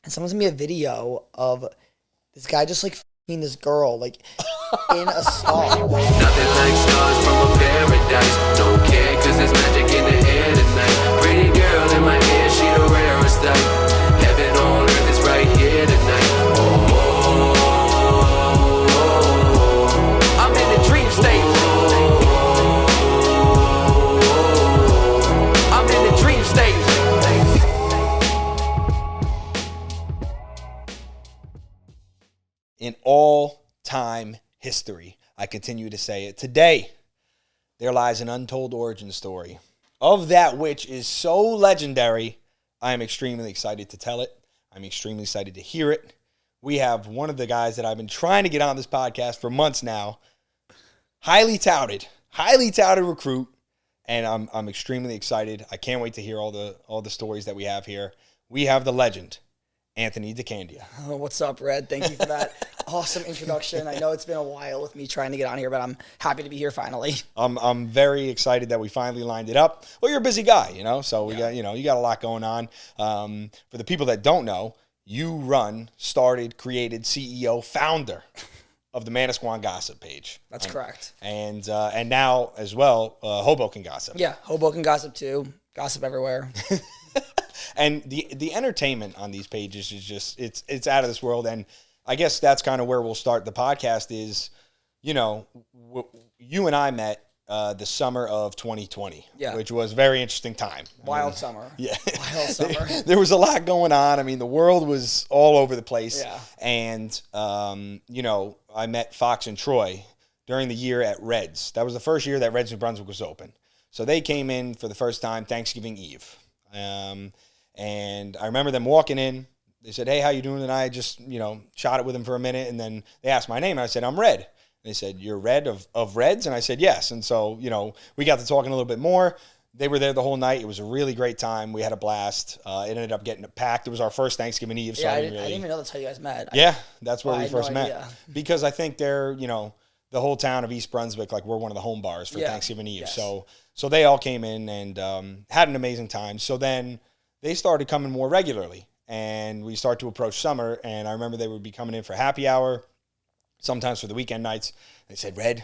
and someone sent me a video of this guy just like f***ing this girl like in a stall. Nothing like stars from a paradise. Don't care cause there's magic in the air tonight. Pretty girl in my ear, she the rarest type. Heaven on earth is right here tonight. I'm in a dream state. I'm in a dream state. In all-time history, I continue to say it. Today, there lies an untold origin story of that which is so legendary. I am extremely excited to tell it. I'm extremely excited to hear it. We have one of the guys that I've been trying to get on this podcast for months now. Highly touted recruit, and I'm extremely excited. I can't wait to hear all the stories that we have here. We have the legend, Anthony DeCandia. Oh, what's up, Red? Thank you for that awesome introduction. I know it's been a while with me trying to get on here, but I'm happy to be here finally. I'm very excited that we finally lined it up. Well, you're a busy guy, so we got, you got a lot going on. For the people that don't know, you started, created, CEO, founder of the Manasquan Gossip page. That's correct. And now as well, Hoboken Gossip. Yeah, Hoboken Gossip too. Gossip everywhere. And the entertainment on these pages is just, it's out of this world. And I guess that's kind of where we'll start the podcast is, you and I met the summer of 2020, which was a very interesting time. Wild summer. Yeah. Wild summer. There was a lot going on. I mean, the world was all over the place. Yeah. And, I met Fox and Troy during the year at Reds. That was the first year that Reds New Brunswick was open. So they came in for the first time Thanksgiving Eve. And I remember them walking in. They said, "Hey, how you doing?" And I just, shot it with them for a minute. And then they asked my name. And I said, "I'm Red." And they said, "You're Red of Reds?" And I said, "Yes." And so, we got to talking a little bit more. They were there the whole night. It was a really great time. We had a blast. It ended up getting packed. It was our first Thanksgiving Eve. So Yeah, I didn't even know that's how you guys met. Yeah, that's where we first met. Idea. Because I think they're, the whole town of East Brunswick, like we're one of the home bars for Thanksgiving Eve. Yes. So they all came in and had an amazing time. So then they started coming more regularly. And we start to approach summer. And I remember they would be coming in for happy hour, sometimes for the weekend nights. They said, "Red,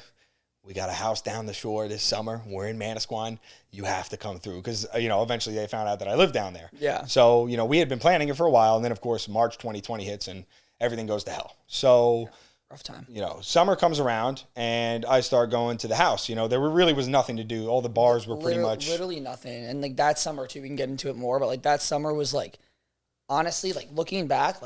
we got a house down the shore this summer. We're in Manasquan. You have to come through." Because, eventually they found out that I lived down there. Yeah. So, we had been planning it for a while. And then, of course, March 2020 hits and everything goes to hell. So, rough time. Summer comes around and I start going to the house. There really was nothing to do. All the bars were pretty much. Literally nothing. And, that summer, too, we can get into it more. But, that summer was, honestly, looking back,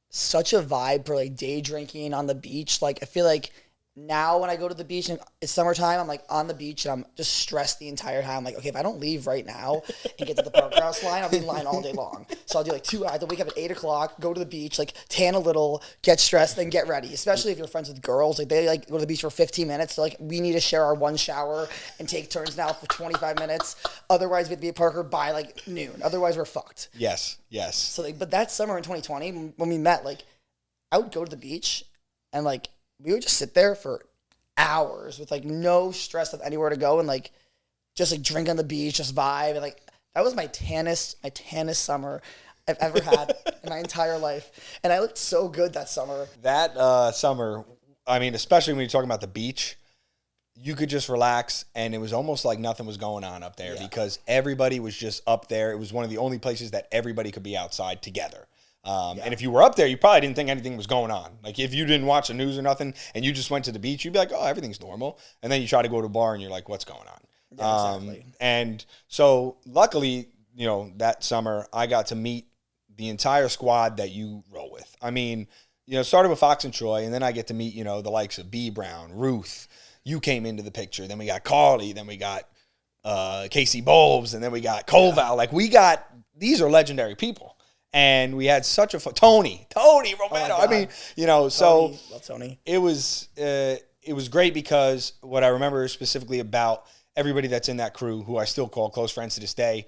such a vibe for, day drinking on the beach. I feel like now when I go to the beach and it's summertime, I'm on the beach and I'm just stressed the entire time. I'm like, okay, if I don't leave right now and get to the park house line, I'll be in line all day long. So I'll do 2 hours. I'll wake up at 8 o'clock, go to the beach, tan a little, get stressed, then get ready. Especially if you're friends with girls. They go to the beach for 15 minutes. So we need to share our one shower and take turns now for 25 minutes. Otherwise, we have to be at Parker by noon. Otherwise, we're fucked. Yes. So but that summer in 2020, when we met, I would go to the beach and we would just sit there for hours with no stress of anywhere to go and just drink on the beach, just vibe. And that was my tannest summer I've ever had in my entire life. And I looked so good that summer. That summer, I mean, especially when you're talking about the beach, you could just relax and it was almost like nothing was going on up there because everybody was just up there. It was one of the only places that everybody could be outside together. And if you were up there, you probably didn't think anything was going on. If you didn't watch the news or nothing and you just went to the beach, you'd be like, "Oh, everything's normal." And then you try to go to a bar and you're like, "What's going on?" Yeah, exactly. And so luckily, that summer I got to meet the entire squad that you roll with. I mean, started with Fox and Troy and then I get to meet, the likes of B. Brown, Ruth. You came into the picture. Then we got Carly. Then we got Casey Bulbs. And then we got Colval. These are legendary people. And we had such a Tony Romano. I mean, so love Tony. It was great because what I remember specifically about everybody that's in that crew, who I still call close friends to this day,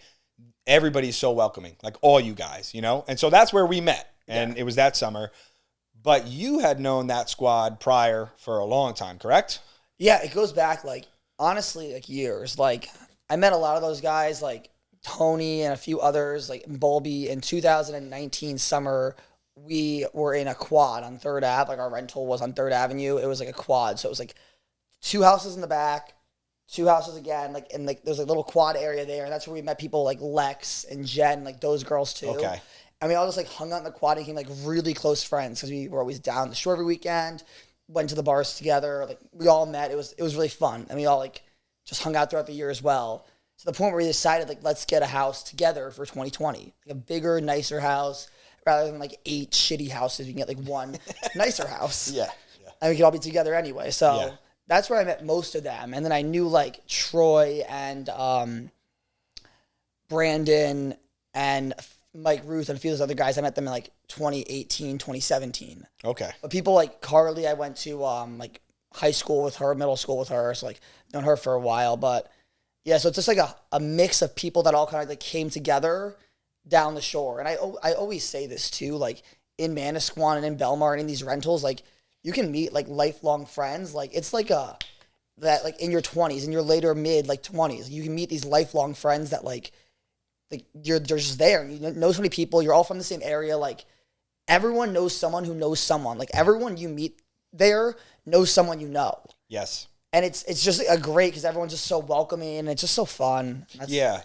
everybody's so welcoming, all you guys, And so that's where we met, and it was that summer. But you had known that squad prior for a long time, correct? Yeah, it goes back honestly years. I met a lot of those guys Tony and a few others, like Bulby, in 2019 summer, we were in a quad on 3rd Ave. Like our rental was on 3rd Avenue. It was like a quad. So it was like 2 houses in the back, 2 houses again, like, and like there's a little quad area there. And that's where we met people like Lex and Jen, like those girls too. Okay. And we all just like hung out in the quad and became like really close friends because we were always down the shore every weekend, went to the bars together. Like we all met. It was really fun. And we all like just hung out throughout the year as well. To the point where we decided, like, let's get a house together for 2020. Like a bigger, nicer house, rather than, like, 8 shitty houses. We can get, like, one nicer house. Yeah. And we could all be together anyway. So that's where I met most of them. And then I knew, like, Troy and Brandon and Mike Ruth and a few of those other guys. I met them in, like, 2018, 2017. Okay. But people like Carly, I went to, like, high school with her, middle school with her. So, like, known her for a while. But yeah, so it's just like a mix of people that all kind of like came together down the shore. And I always say this too, like in Manasquan and in Belmar and in these rentals, like you can meet like lifelong friends. Like it's like that like in your 20s, in your later mid like 20s, you can meet these lifelong friends that like you're just there. You know so many people. You're all from the same area. Like everyone knows someone who knows someone. Like everyone you meet there knows someone you know. Yes. And it's just a great because everyone's just so welcoming and it's just so fun.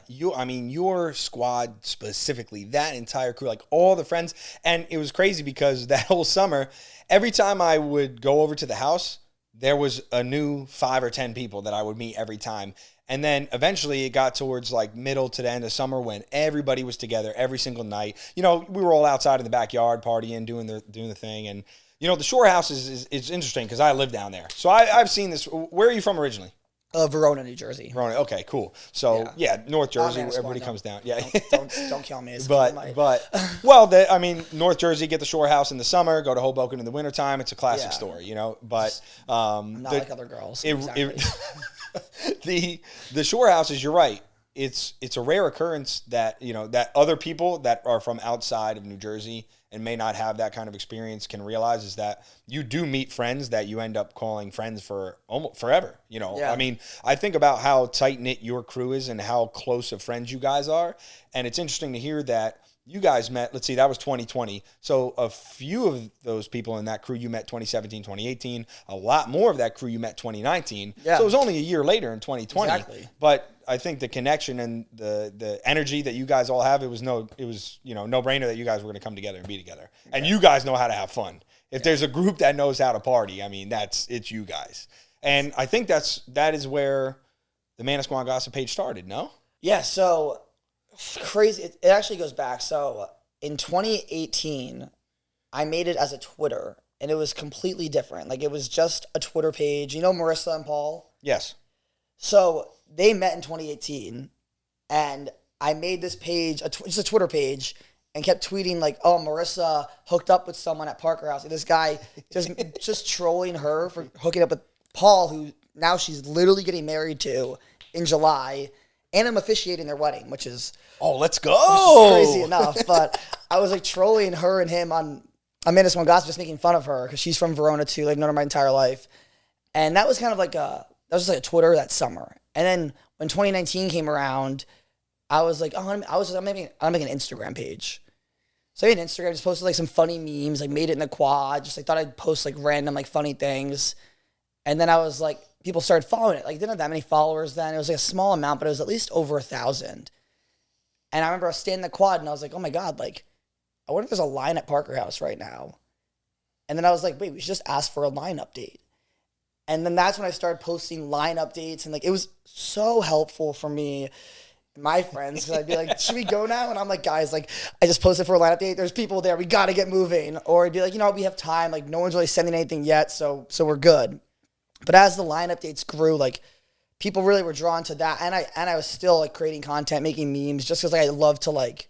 Your squad specifically, that entire crew, like all the friends, and it was crazy because that whole summer, every time I would go over to the house, there was a new 5 or 10 people that I would meet every time. And then eventually it got towards like middle to the end of summer when everybody was together every single night. You know, we were all outside in the backyard partying, doing the thing. And you know, the shore house is interesting because I live down there. So I've seen this. Where are you from originally? Verona, New Jersey. Verona. Okay, cool. So yeah, North Jersey, where everybody comes down. Yeah. Don't kill me. North Jersey, get the shore house in the summer, go to Hoboken in the wintertime. It's a classic story, you know. But not like other girls. Exactly. The shore houses, you're right. It's a rare occurrence that, you know, that other people that are from outside of New Jersey and may not have that kind of experience can realize is that you do meet friends that you end up calling friends for almost forever. You know, I mean, I think about how tight knit your crew is and how close of friends you guys are. And it's interesting to hear that you guys met, let's see, that was 2020. So a few of those people in that crew you met 2017, 2018. A lot more of that crew you met 2019. Yeah. So it was only a year later in 2020. Exactly. But I think the connection and the energy that you guys all have, it was no brainer that you guys were going to come together and be together. And you guys know how to have fun. If there's a group that knows how to party, I mean, it's you guys. And I think that is where the Manasquan Gossip page started, no? Yeah, so crazy. It actually goes back. So in 2018, I made it as a Twitter, and it was completely different. Like, it was just a Twitter page. You know Marissa and Paul? Yes. So they met in 2018, and I made this page, just a Twitter page, and kept tweeting like, "Oh, Marissa hooked up with someone at Parker House." Like, this guy just trolling her for hooking up with Paul, who now she's literally getting married to in July, and I'm officiating their wedding, which is let's go, crazy enough. But I was like trolling her and him on Manasquan Gossip, just making fun of her because she's from Verona too. Like, known her my entire life, and that was kind of like that was just like a Twitter that summer. And then when 2019 came around, I was like, I'm making an Instagram page. So I made an Instagram, just posted like some funny memes, like made it in the quad, just like thought I'd post like random like funny things. And then I was like, people started following it. Like, didn't have that many followers then. It was like a small amount, but it was at least over 1,000. And I remember I was standing in the quad and I was like, oh my God, like, I wonder if there's a line at Parker House right now. And then I was like, wait, we should just ask for a line update. And then that's when I started posting line updates. And like, it was so helpful for me, my friends, because I'd be like, should we go now? And I'm like, guys, like, I just posted for a line update. There's people there. We got to get moving. Or I'd be like, you know, we have time. Like, no one's really sending anything yet. So we're good. But as the line updates grew, like, people really were drawn to that. And I was still like creating content, making memes, just because like I love to like,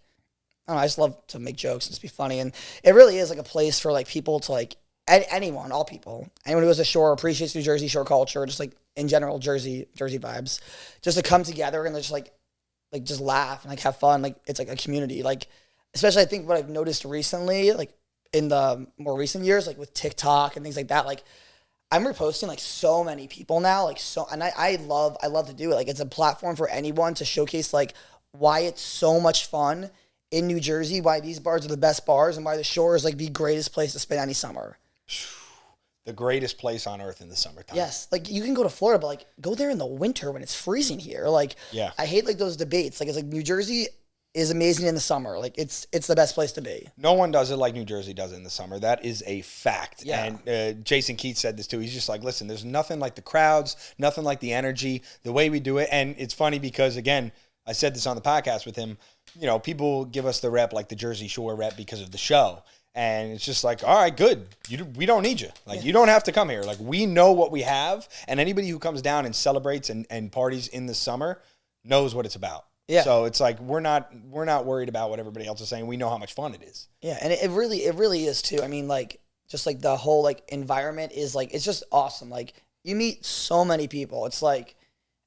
I don't know, I just love to make jokes and just be funny. And it really is like a place for like people to like, anyone, all people, anyone who goes ashore, appreciates New Jersey shore culture, just like in general Jersey vibes, just to come together and just like just laugh and like have fun. Like, it's like a community. Like, especially I think what I've noticed recently, like in the more recent years, like with TikTok and things like that, like I'm reposting like so many people now, like so, and I love to do it. Like, it's a platform for anyone to showcase like why it's so much fun in New Jersey, why these bars are the best bars, and why the Shore is like the greatest place to spend any summer. The greatest place on earth in the summertime. Yes, like you can go to Florida, but like go there in the winter when it's freezing here. Like, yeah. I hate like those debates. Like it's like New Jersey is amazing in the summer. Like it's the best place to be. No one does it like New Jersey does it in the summer. That is a fact. Yeah. And Jason Keats said this too. He's just like, listen, there's nothing like the crowds, nothing like the energy, the way we do it. And it's funny because, again, I said this on the podcast with him, you know, people give us the rep, like the Jersey Shore rep, because of the show. And it's just like, all right, good. We don't need you. Like, you don't have to come here. Like, we know what we have. And anybody who comes down and celebrates and parties in the summer knows what it's about. Yeah. So it's like, we're not worried about what everybody else is saying. We know how much fun it is. Yeah. And it really is too. I mean, like, just like the whole like environment is like, it's just awesome. Like, you meet so many people. It's like,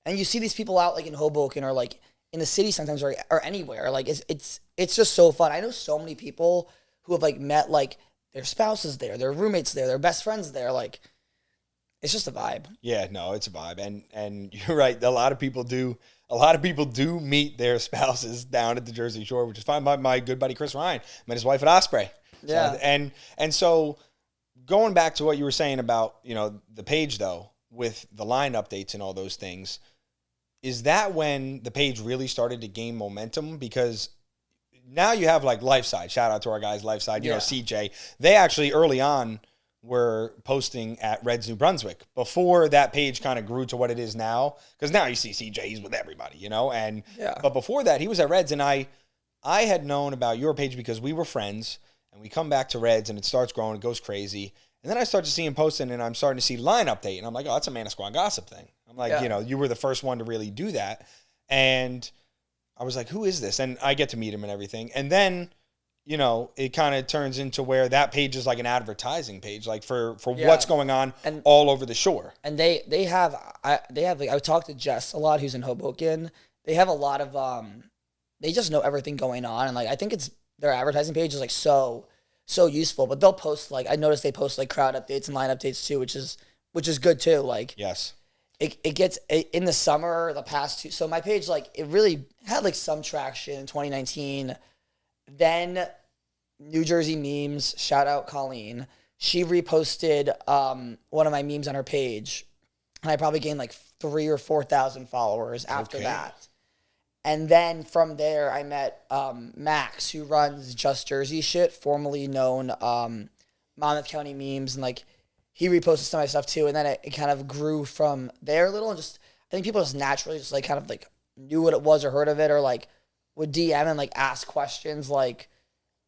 and you see these people out like in Hoboken or like in the city sometimes or anywhere. Like, it's just so fun. I know so many people who have like met like their spouses there, their roommates there, their best friends there. Like, it's just a vibe. Yeah, no, it's a vibe. And you're right. A lot of people do meet their spouses down at the Jersey Shore, which is fine. My good buddy Chris Ryan met his wife at Osprey. Yeah. So, and so going back to what you were saying about, you know, the page though, with the line updates and all those things, is that when the page really started to gain momentum? Because now you have like Lifeside. Shout out to our guys, Lifeside, you know, CJ. They actually early on were posting at Reds New Brunswick before that page kind of grew to what it is now. Because now you see CJ, he's with everybody, you know? And but before that, he was at Reds, and I had known about your page because we were friends, and we come back to Reds, and it starts growing, it goes crazy. And then I start to see him posting, and I'm starting to see line update, and I'm like, oh, that's a Manasquan gossip thing. I'm like, you know, you were the first one to really do that. And I was like, who is this? And I get to meet him and everything. And then, you know, it kind of turns into where that page is like an advertising page, like for what's going on and all over the Shore. And they have like, I talked to Jess a lot, who's in Hoboken. They have a lot of they just know everything going on, and like I think it's their advertising page is like so useful. But they'll post like, I noticed they post like crowd updates and line updates too, which is good too. Like, yes. It gets in the summer, the past two. So my page, like, it really had like some traction in 2019. Then New Jersey memes, shout out Colleen. She reposted one of my memes on her page, and I probably gained like 3,000 or 4,000 followers after that. And then from there, I met Max, who runs Just Jersey Shit, formerly known Monmouth County Memes, and like, he reposted some of my stuff too, and then it kind of grew from there a little, and just I think people just naturally just like kind of like knew what it was or heard of it, or like would DM and like ask questions like,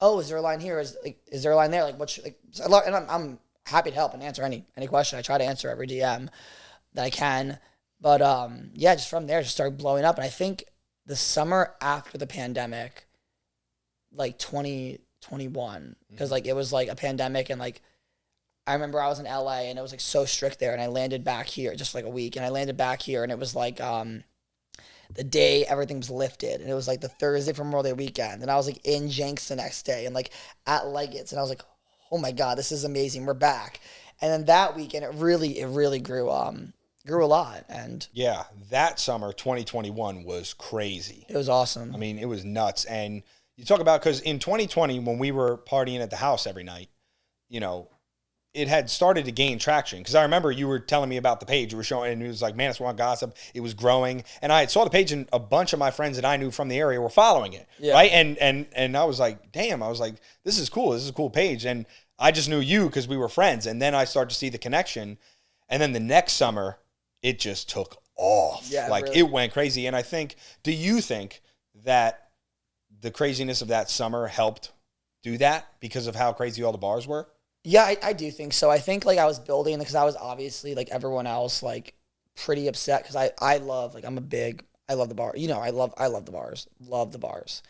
oh, is there a line here? Is there a line there? Like, what should, like, and I'm happy to help and answer any question. I try to answer every DM that I can, but yeah, just from there, just started blowing up, and I think the summer after the pandemic, like 2021, because like it was like a pandemic, and like, I remember I was in LA and it was like so strict there, and I landed back here just for like a week, and I landed back here, and it was like the day everything was lifted, and it was like the Thursday from Memorial Day weekend, and I was like in Jenks the next day and like at Leggett's, and I was like, oh my God, this is amazing, we're back. And then that weekend it really grew a lot. And yeah, that summer 2021 was crazy. It was awesome. I mean, it was nuts. And you talk about, because in 2020 when we were partying at the house every night, you know, it had started to gain traction, because I remember you were telling me about the page. You were showing, and it was like Manasquan Gossip. It was growing, and I saw the page, and a bunch of my friends that I knew from the area were following it, right? And I was like, damn, I was like, this is cool. This is a cool page, and I just knew you because we were friends, and then I started to see the connection, and then the next summer, it just took off. Yeah, like really. It went crazy, and do you think that the craziness of that summer helped do that because of how crazy all the bars were? Yeah, I do think so. I think like I was building, because I was obviously like everyone else, like pretty upset, because I love, like, I love the bar. You know, I love the bars. Love the bars.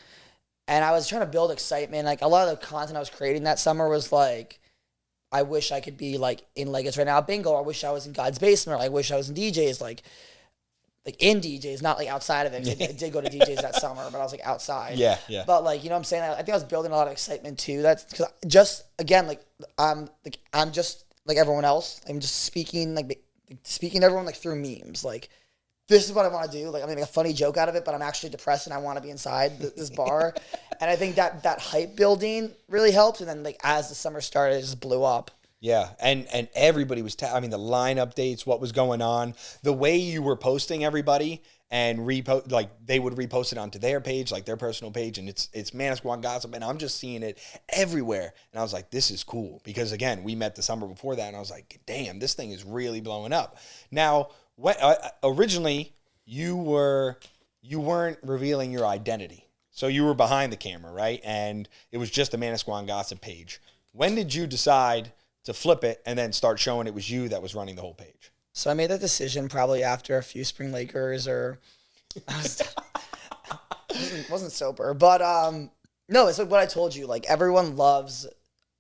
And I was trying to build excitement. Like, a lot of the content I was creating that summer was like, I wish I could be like in Leggett's right now, bingo. I wish I was in God's Basement. Or I wish I was in DJs, like in DJs, not like outside of it. I did go to DJs that summer, but I was like outside. Yeah. But like, you know what I'm saying? I think I was building a lot of excitement too. That's because just, again, like I'm just like everyone else. I'm just speaking to everyone like through memes. Like, this is what I want to do. Like, I'm gonna make a funny joke out of it, but I'm actually depressed and I want to be inside this bar. And I think that hype building really helped. And then like as the summer started, it just blew up. Yeah, and everybody was, I mean, the line updates, what was going on, the way you were posting everybody and like they would repost it onto their page, like their personal page, and it's Manasquan Gossip, and I'm just seeing it everywhere. And I was like, this is cool, because again, we met the summer before that, and I was like, damn, this thing is really blowing up. Now, originally, you weren't revealing your identity. So you were behind the camera, right? And it was just the Manasquan Gossip page. When did you decide to flip it and then start showing it was you that was running the whole page? So I made that decision probably after a few spring Lakers, or I wasn't sober. But no, it's like what I told you. Like, everyone loves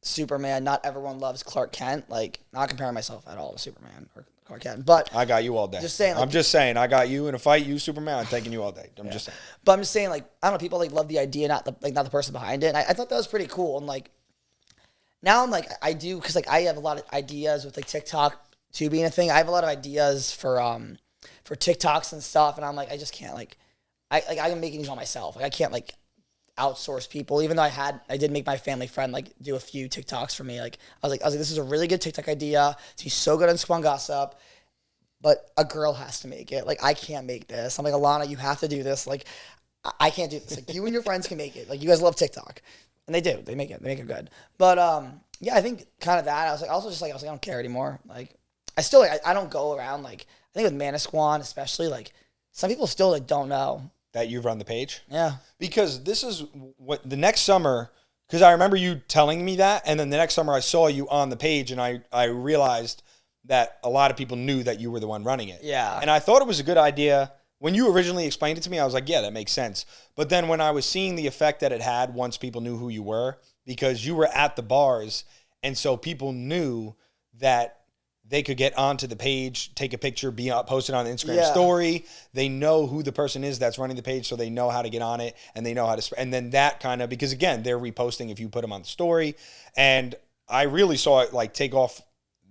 Superman. Not everyone loves Clark Kent. Like, not comparing myself at all to Superman or Clark Kent. But I got you all day. Just saying. Like, I'm just saying, I got you in a fight. You Superman. I'm taking you all day. I'm just saying. But I'm just saying, like, I don't know. People like love the idea, not the person behind it. And I thought that was pretty cool. And like, now I'm like, I do, because like I have a lot of ideas with like TikTok too being a thing. I have a lot of ideas for TikToks and stuff, and I'm like, I just can't like, I'm making these all myself. Like, I can't like outsource people, even though I did make my family friend like do a few TikToks for me. Like I was like, this is a really good TikTok idea. It's be so good on Squan Gossip, but a girl has to make it. Like, I can't make this. I'm like, Alana, you have to do this. Like, I can't do this. Like, you and your friends can make it. Like, you guys love TikTok. And they do. They make it good. But yeah, I think kind of that. I was like, I don't care anymore. Like, I still, like, I don't go around, like, I think with Manasquan especially, like, some people still like don't know that you've run the page. Yeah. Because this is what the next summer, because I remember you telling me that, and then the next summer I saw you on the page, and I realized that a lot of people knew that you were the one running it. Yeah. And I thought it was a good idea. When you originally explained it to me, I was like, yeah, that makes sense. But then when I was seeing the effect that it had once people knew who you were, because you were at the bars, and so people knew that they could get onto the page, take a picture, be posted on the Instagram story. They know who the person is that's running the page, so they know how to get on it, and they know how to. And then that kind of, because again, they're reposting if you put them on the story. And I really saw it like take off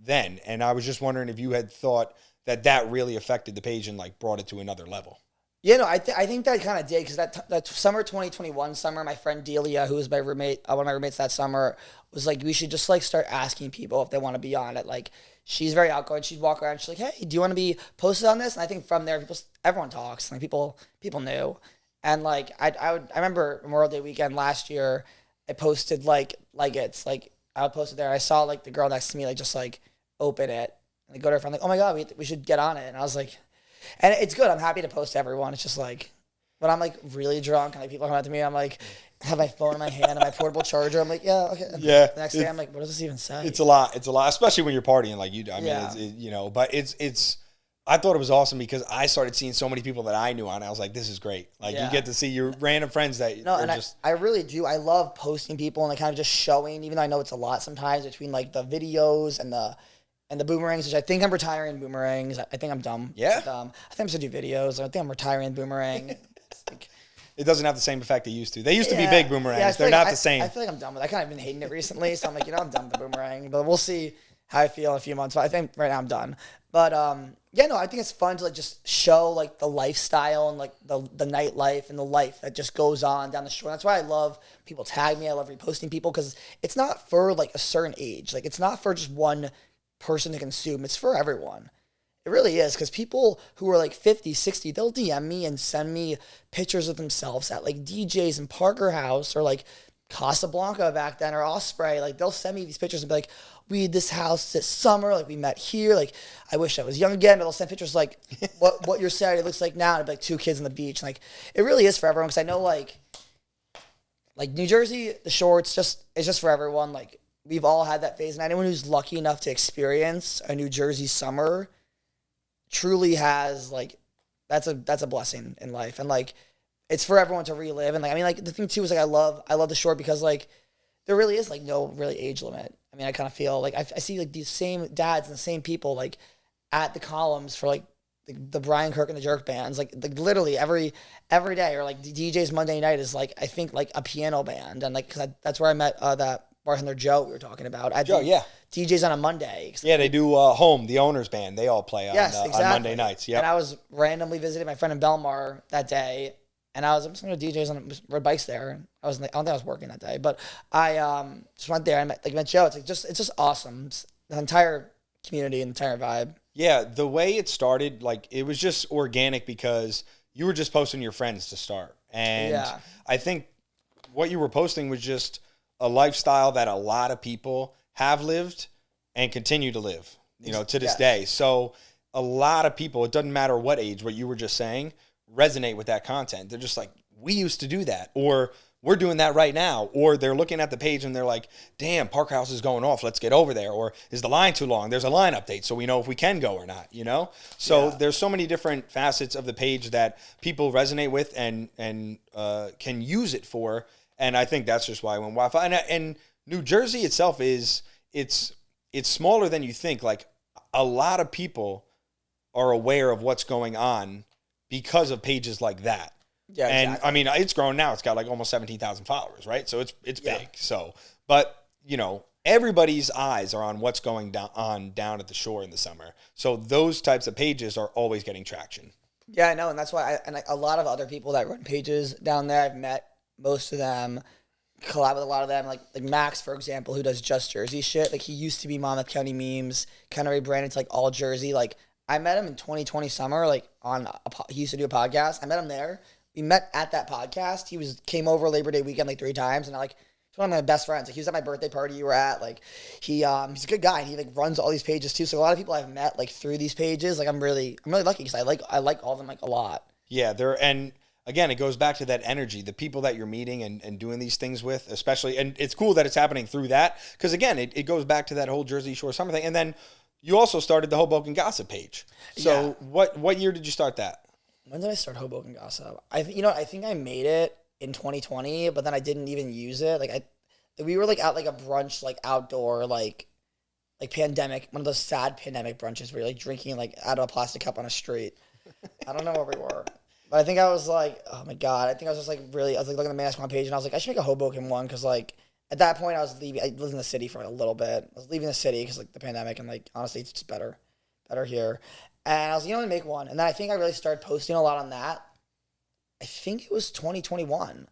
then. And I was just wondering if you had thought that really affected the page and like brought it to another level. Yeah, no, I think that kind of did, because that summer 2021 summer, my friend Delia, who was my roommate, one of my roommates that summer, was like, we should just like start asking people if they want to be on it. Like, she's very outgoing. She'd walk around. She's like, hey, do you want to be posted on this? And I think from there, everyone talks. Like, people knew. And like, I remember Memorial Day weekend last year, I posted like it's like, I would post it there. I saw like the girl next to me like just like open it. And I go to her friend like, oh my God, we should get on it. And I was like, and it's good. I'm happy to post to everyone. It's just like, when I'm like really drunk and like people come up to me, I'm like, I have my phone in my hand and my portable charger. I'm like, yeah, okay. Yeah. The next day, I'm like, what does this even say? It's a lot, especially when you're partying like you do. I mean, but it's. I thought it was awesome because I started seeing so many people that I knew on it. I was like, this is great. Like, you get to see your random friends that I really do. I love posting people and like kind of just showing, even though I know it's a lot sometimes, between like the videos and the boomerangs, which I think I'm retiring boomerangs. I think I'm dumb. Yeah. I think I'm supposed to do videos. I think I'm retiring boomerang. Like, it doesn't have the same effect they used to. They used to be big boomerangs. Yeah, They're not the same. I feel like I'm done with it. I kind of been hating it recently, so I'm like, I'm done with the boomerang. But we'll see how I feel in a few months. But I think right now I'm done. But I think it's fun to like just show like the lifestyle and like the nightlife and the life that just goes on down the shore. That's why I love people tag me. I love reposting people, because it's not for like a certain age. Like, it's not for just one person to consume. It's for everyone. It really is, because people who are like 50, 60, they'll DM me and send me pictures of themselves at like DJs in Parker House or like Casablanca back then, or Osprey. Like, they'll send me these pictures and be like, we had this house this summer, like we met here, like I wish I was young again. But they'll send pictures like what your Saturday looks like now, and it'd be like two kids on the beach. And like, it really is for everyone, because I know like New Jersey, the shore, it's just for everyone. Like, we've all had that phase, and anyone who's lucky enough to experience a New Jersey summer truly has like, that's a blessing in life. And like, it's for everyone to relive. And like, I mean, like, the thing too is like, I love the shore, because like there really is like no really age limit. I mean, I kind of feel like I see like these same dads and the same people like at the columns for like the Brian Kirk and the Jerk bands, like literally every day, or like DJ's Monday night is like, I think like a piano band. And like, 'cause that's where I met that bartender Joe we were talking about. I Joe, do yeah. DJs on a Monday. Yeah, they do Home, the owner's band. They all play on, Yes, exactly. on Monday nights. Yep. And I was randomly visiting my friend in Belmar that day, and I'm just going to DJs on rode bikes there. I don't think I was working that day, but I just went there and met Joe. It's just awesome. The entire community and the entire vibe. Yeah, the way it started, like, it was just organic because you were just posting your friends to start. And I think what you were posting was just a lifestyle that a lot of people have lived and continue to live, to this day. So a lot of people, it doesn't matter what age, what you were just saying, resonate with that content. They're just like, we used to do that, or we're doing that right now, or they're looking at the page and they're like, damn, Park House is going off, let's get over there, or is the line too long? There's a line update so we know if we can go or not, So there's so many different facets of the page that people resonate with and can use it for, and I think that's just why I went Wi-Fi. And New Jersey itself it's smaller than you think. Like, a lot of people are aware of what's going on because of pages like that. Yeah, and exactly. I mean, it's grown now. It's got like almost 17,000 followers, right? So it's big. So, but everybody's eyes are on what's going down at the shore in the summer. So those types of pages are always getting traction. Yeah, I know, and that's why a lot of other people that run pages down there, I've met most of them, collab with a lot of them, like Max, for example, who does just Jersey shit. Like, he used to be Monmouth County Memes, kind of rebranded to like all Jersey. Like, I met him in 2020 summer, like he used to do a podcast. I met him there. We met at that podcast. He came over Labor Day weekend like 3 times, and he's one of my best friends. Like, he was at my birthday party you were at. Like, he's a good guy, and he like runs all these pages too. So a lot of people I've met like through these pages. Like, I'm really lucky because I like all of them like a lot. Yeah, and again, it goes back to that energy, the people that you're meeting and doing these things with, especially. And it's cool that it's happening through that because, again, it goes back to that whole Jersey Shore summer thing. And then you also started the Hoboken Gossip page. So what year did you start that? When did I start Hoboken Gossip? I think I made it in 2020, but then I didn't even use it. We were like at like a brunch, like outdoor, like pandemic, one of those sad pandemic brunches where you're like drinking like out of a plastic cup on a street. I don't know where we were. But I think I was like, oh my God. I think I was just like I was like looking at the Manasquan page and I was like, I should make a Hoboken one because like at that point I lived in the city for a little bit. I was leaving the city because like the pandemic and like honestly it's just better here. And I was like, I'm gonna make one. And then I think I really started posting a lot on that. I think it was 2021.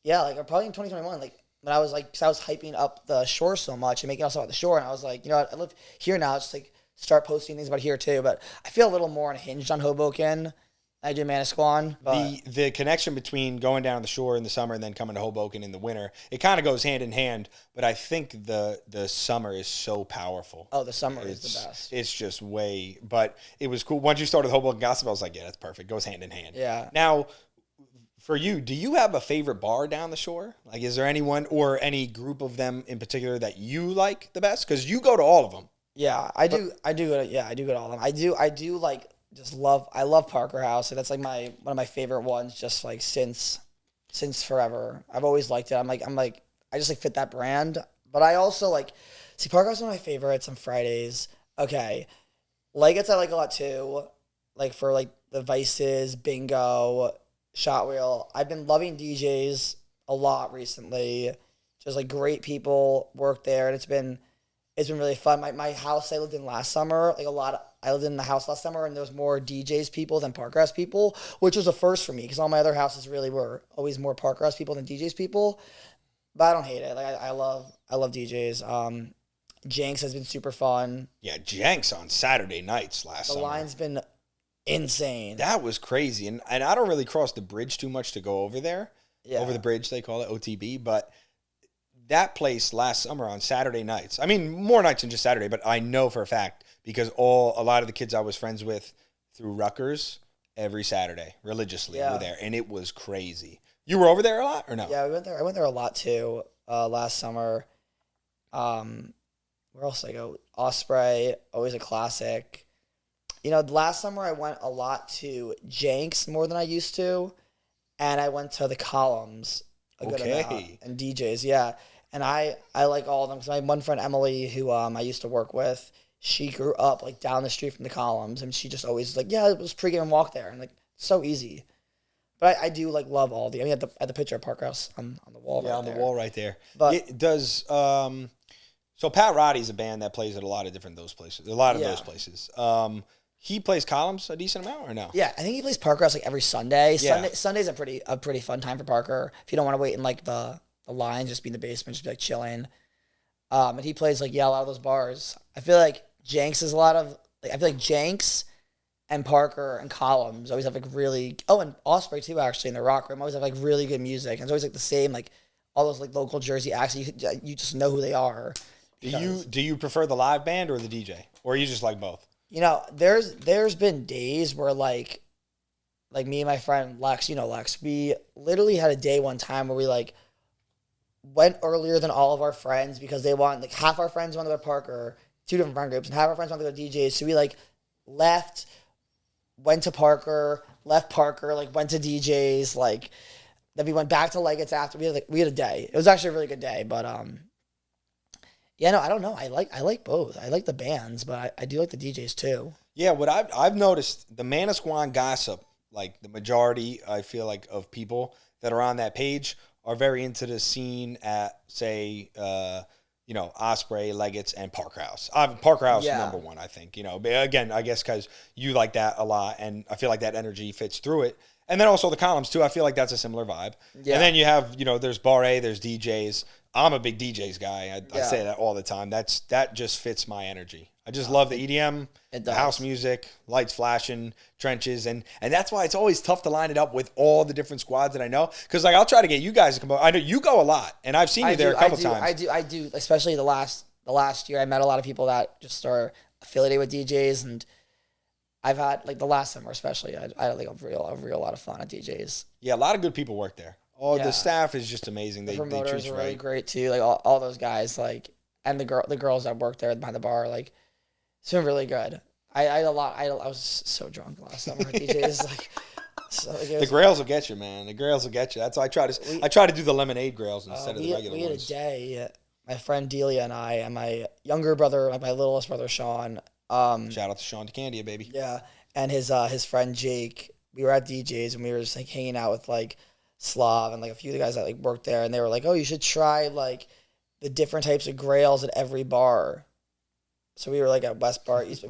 Yeah, like probably in 2021. Like when I was like, cause I was hyping up the shore so much and making us about the shore. And I was like, what? I live here now. Just like start posting things about here too. But I feel a little more unhinged on Hoboken. I do Manasquan. The connection between going down the shore in the summer and then coming to Hoboken in the winter, it kind of goes hand in hand. But I think the summer is so powerful. Oh, the summer is the best. It's just but it was cool. Once you started Hoboken Gossip, I was like, yeah, that's perfect. Goes hand in hand. Yeah. Now, for you, do you have a favorite bar down the shore? Like, is there anyone or any group of them in particular that you like the best? Because you go to all of them. Yeah, I do go to all of them. I do like. I love Parker House. Like, that's like one of my favorite ones. Just like since forever, I've always liked it. I just like fit that brand. But I also like Parker House is one of my favorites on Fridays. Okay, Legates I like a lot too. Like for like the Vices, Bingo, Shot Wheel. I've been loving DJs a lot recently. Just like great people work there, and it's been really fun. My house I lived in last summer, I lived in the house last summer, and there was more DJs people than Park House people, which was a first for me because all my other houses really were always more Park House people than DJs people. But I don't hate it. Like I love DJs. Jenks has been super fun. Yeah, Jenks on Saturday nights last summer. The line's been insane. That was crazy, and I don't really cross the bridge too much to go over there. Yeah. Over the bridge, they call it OTB, but that place last summer on Saturday nights. I mean, more nights than just Saturday, but I know for a fact because a lot of the kids I was friends with through Rutgers every Saturday religiously were there, and it was crazy. You were over there a lot or no? Yeah, we went there. I went there a lot too last summer. Where else did I go? Osprey, always a classic. Last summer I went a lot to Jenks more than I used to, and I went to the Columns a good amount, and DJs, yeah. And I like all of them because my one friend Emily, who I used to work with, she grew up like down the street from the Columns, and she just always was like, yeah, it was pregame and walk there, and like so easy. But I do like love all the. I mean, at the picture of Park House on the wall. Yeah, right on the there. wall right there. But It does so Pat Roddy's a band that plays at a lot of those places. Those places. He plays columns a decent amount or no? yeah, I think he plays Parker House like every Sunday. Yeah. Sunday's a pretty fun time for Parker. If you don't want to wait in like the lines, just be in the basement, just be like chilling. And he plays like a lot of those bars. I feel like Jenks is a lot of like I feel like Jenks and Parker and Columns always have like really and Osprey too actually in the Rock Room always have like really good music. And it's always like the same like all those like local Jersey acts. You just know who they are. Do you prefer the live band or the DJ, or you just like both? You know, there's been days where like me and my friend Lex, Lex, we literally had a day one time where we like went earlier than all of our friends because they want like half our friends wanted to go to Parker, two different friend groups, and half our friends wanted to go to DJs. So we like left, went to Parker, left Parker, like went to DJs, like then we went back to Legates after. We had a day. It was actually a really good day, but yeah, no, I don't know. I like both. I like the bands, but I do like the DJs too. Yeah, what I've noticed, the Manasquan gossip, like the majority, I feel like, of people that are on that page are very into the scene at, say, Osprey, Legates, and Parker House. Parker House Yeah. number one, I think. But again, I guess because you like that a lot, and I feel like that energy fits through it. And then also the columns too. I feel like that's a similar vibe. Yeah. And then you have, there's Bar A, there's DJs. I'm a big DJs guy. I say that all the time. That just fits my energy. I just love the EDM, the house music, lights flashing, trenches, and that's why it's always tough to line it up with all the different squads that I know. Because like I'll try to get you guys to come over. I know you go a lot, and I've seen you there a couple times. I do. Especially the last year, I met a lot of people that just are affiliated with DJs, and I've had like the last summer especially. I had like a real lot of fun at DJs. Yeah, a lot of good people work there. The staff is just amazing. The promoters are really great too. Like all those guys, like, and the girls that work there behind the bar, like, it's been really good. I was so drunk last summer at DJs. Like, the grails will get you, man. The grails will get you. That's why I try to do the lemonade grails instead of the regular ones. We had a day. My friend Delia and I and my younger brother, my littlest brother Sean. Shout out to Sean DeCandia, baby. Yeah, and his friend Jake. We were at DJs and we were just like hanging out with like Slav and like a few of the guys that like worked there, and they were like, "Oh, you should try like the different types of grails at every bar." So we were like at West Bar, East.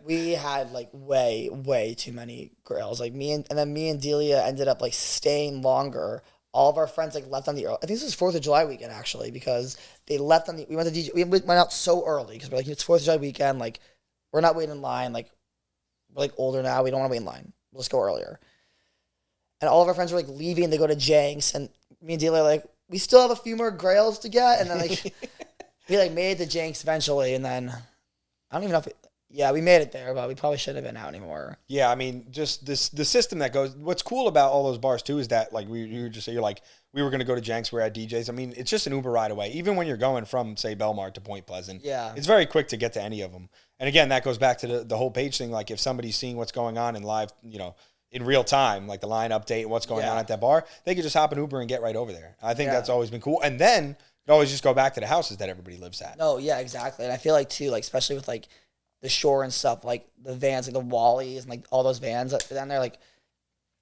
We had like way too many grails. Like me and Delia ended up like staying longer. All of our friends like left on the. I think this was 4th of July weekend actually because they left on the. We went to DJ. We went out so early because we're like it's 4th of July weekend. Like we're not waiting in line. Like we're like older now. We don't want to wait in line. Let's go earlier. And all of our friends were like leaving. They go to Jenks, and me and Delia like we still have a few more grails to get, and then like we like made it to Jenks eventually, and then I don't even know if we made it there, but we probably shouldn't have been out anymore. Yeah, I mean, just the system that goes. What's cool about all those bars too is that like you just say you're like we were gonna go to Jenks, we're at DJs. I mean, it's just an Uber ride away. Even when you're going from say Belmar to Point Pleasant, yeah, it's very quick to get to any of them. And again, that goes back to the whole page thing. Like if somebody's seeing what's going on in live, in real time, like the line update and what's going on at that bar, they could just hop an Uber and get right over there. I think that's always been cool. And then you always just go back to the houses that everybody lives at. No, yeah, exactly. And I feel like too, like especially with like the shore and stuff, like the vans, like the Wallies and like all those vans down there, like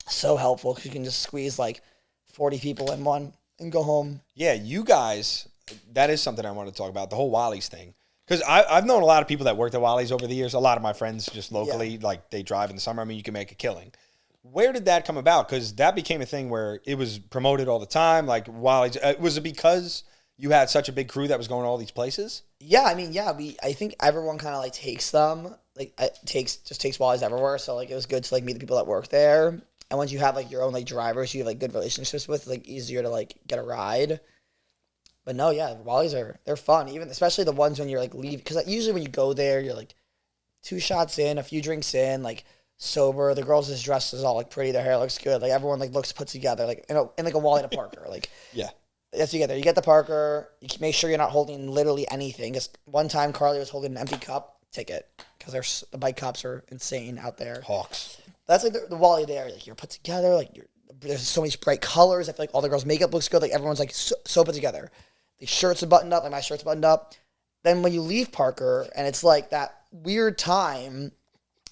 so helpful because you can just squeeze like 40 people in one and go home. Yeah, you guys, that is something I want to talk about, the whole Wallies thing. Because I've known a lot of people that worked at Wallies over the years. A lot of my friends just locally, like they drive in the summer. I mean, you can make a killing. Where did that come about? Because that became a thing where it was promoted all the time. Like Wallies, was it because you had such a big crew that was going to all these places? Yeah, I mean, I think everyone kind of like takes them, like takes Wallies everywhere. So like it was good to like meet the people that work there. And once you have like your own like drivers, you have like good relationships with, like easier to like get a ride. But no, yeah, Wallies they're fun, even especially the ones when you're like leaving, because like, usually when you go there, you're like 2 shots in, a few drinks in, like sober. The girls is dressed as all like pretty, their hair looks good, like everyone like looks put together, like in like a Wally and a Parker, like yeah. That's together. You get the Parker. You can make sure you're not holding literally anything. Because one time Carly was holding an empty cup ticket because the bike cops are insane out there. Hawks. That's like the Wally there. Like you're put together. Like there's so many bright colors. I feel like all the girls' makeup looks good. Like everyone's like so put together. The shirts are buttoned up. Like my shirt's buttoned up. Then when you leave Parker and it's like that weird time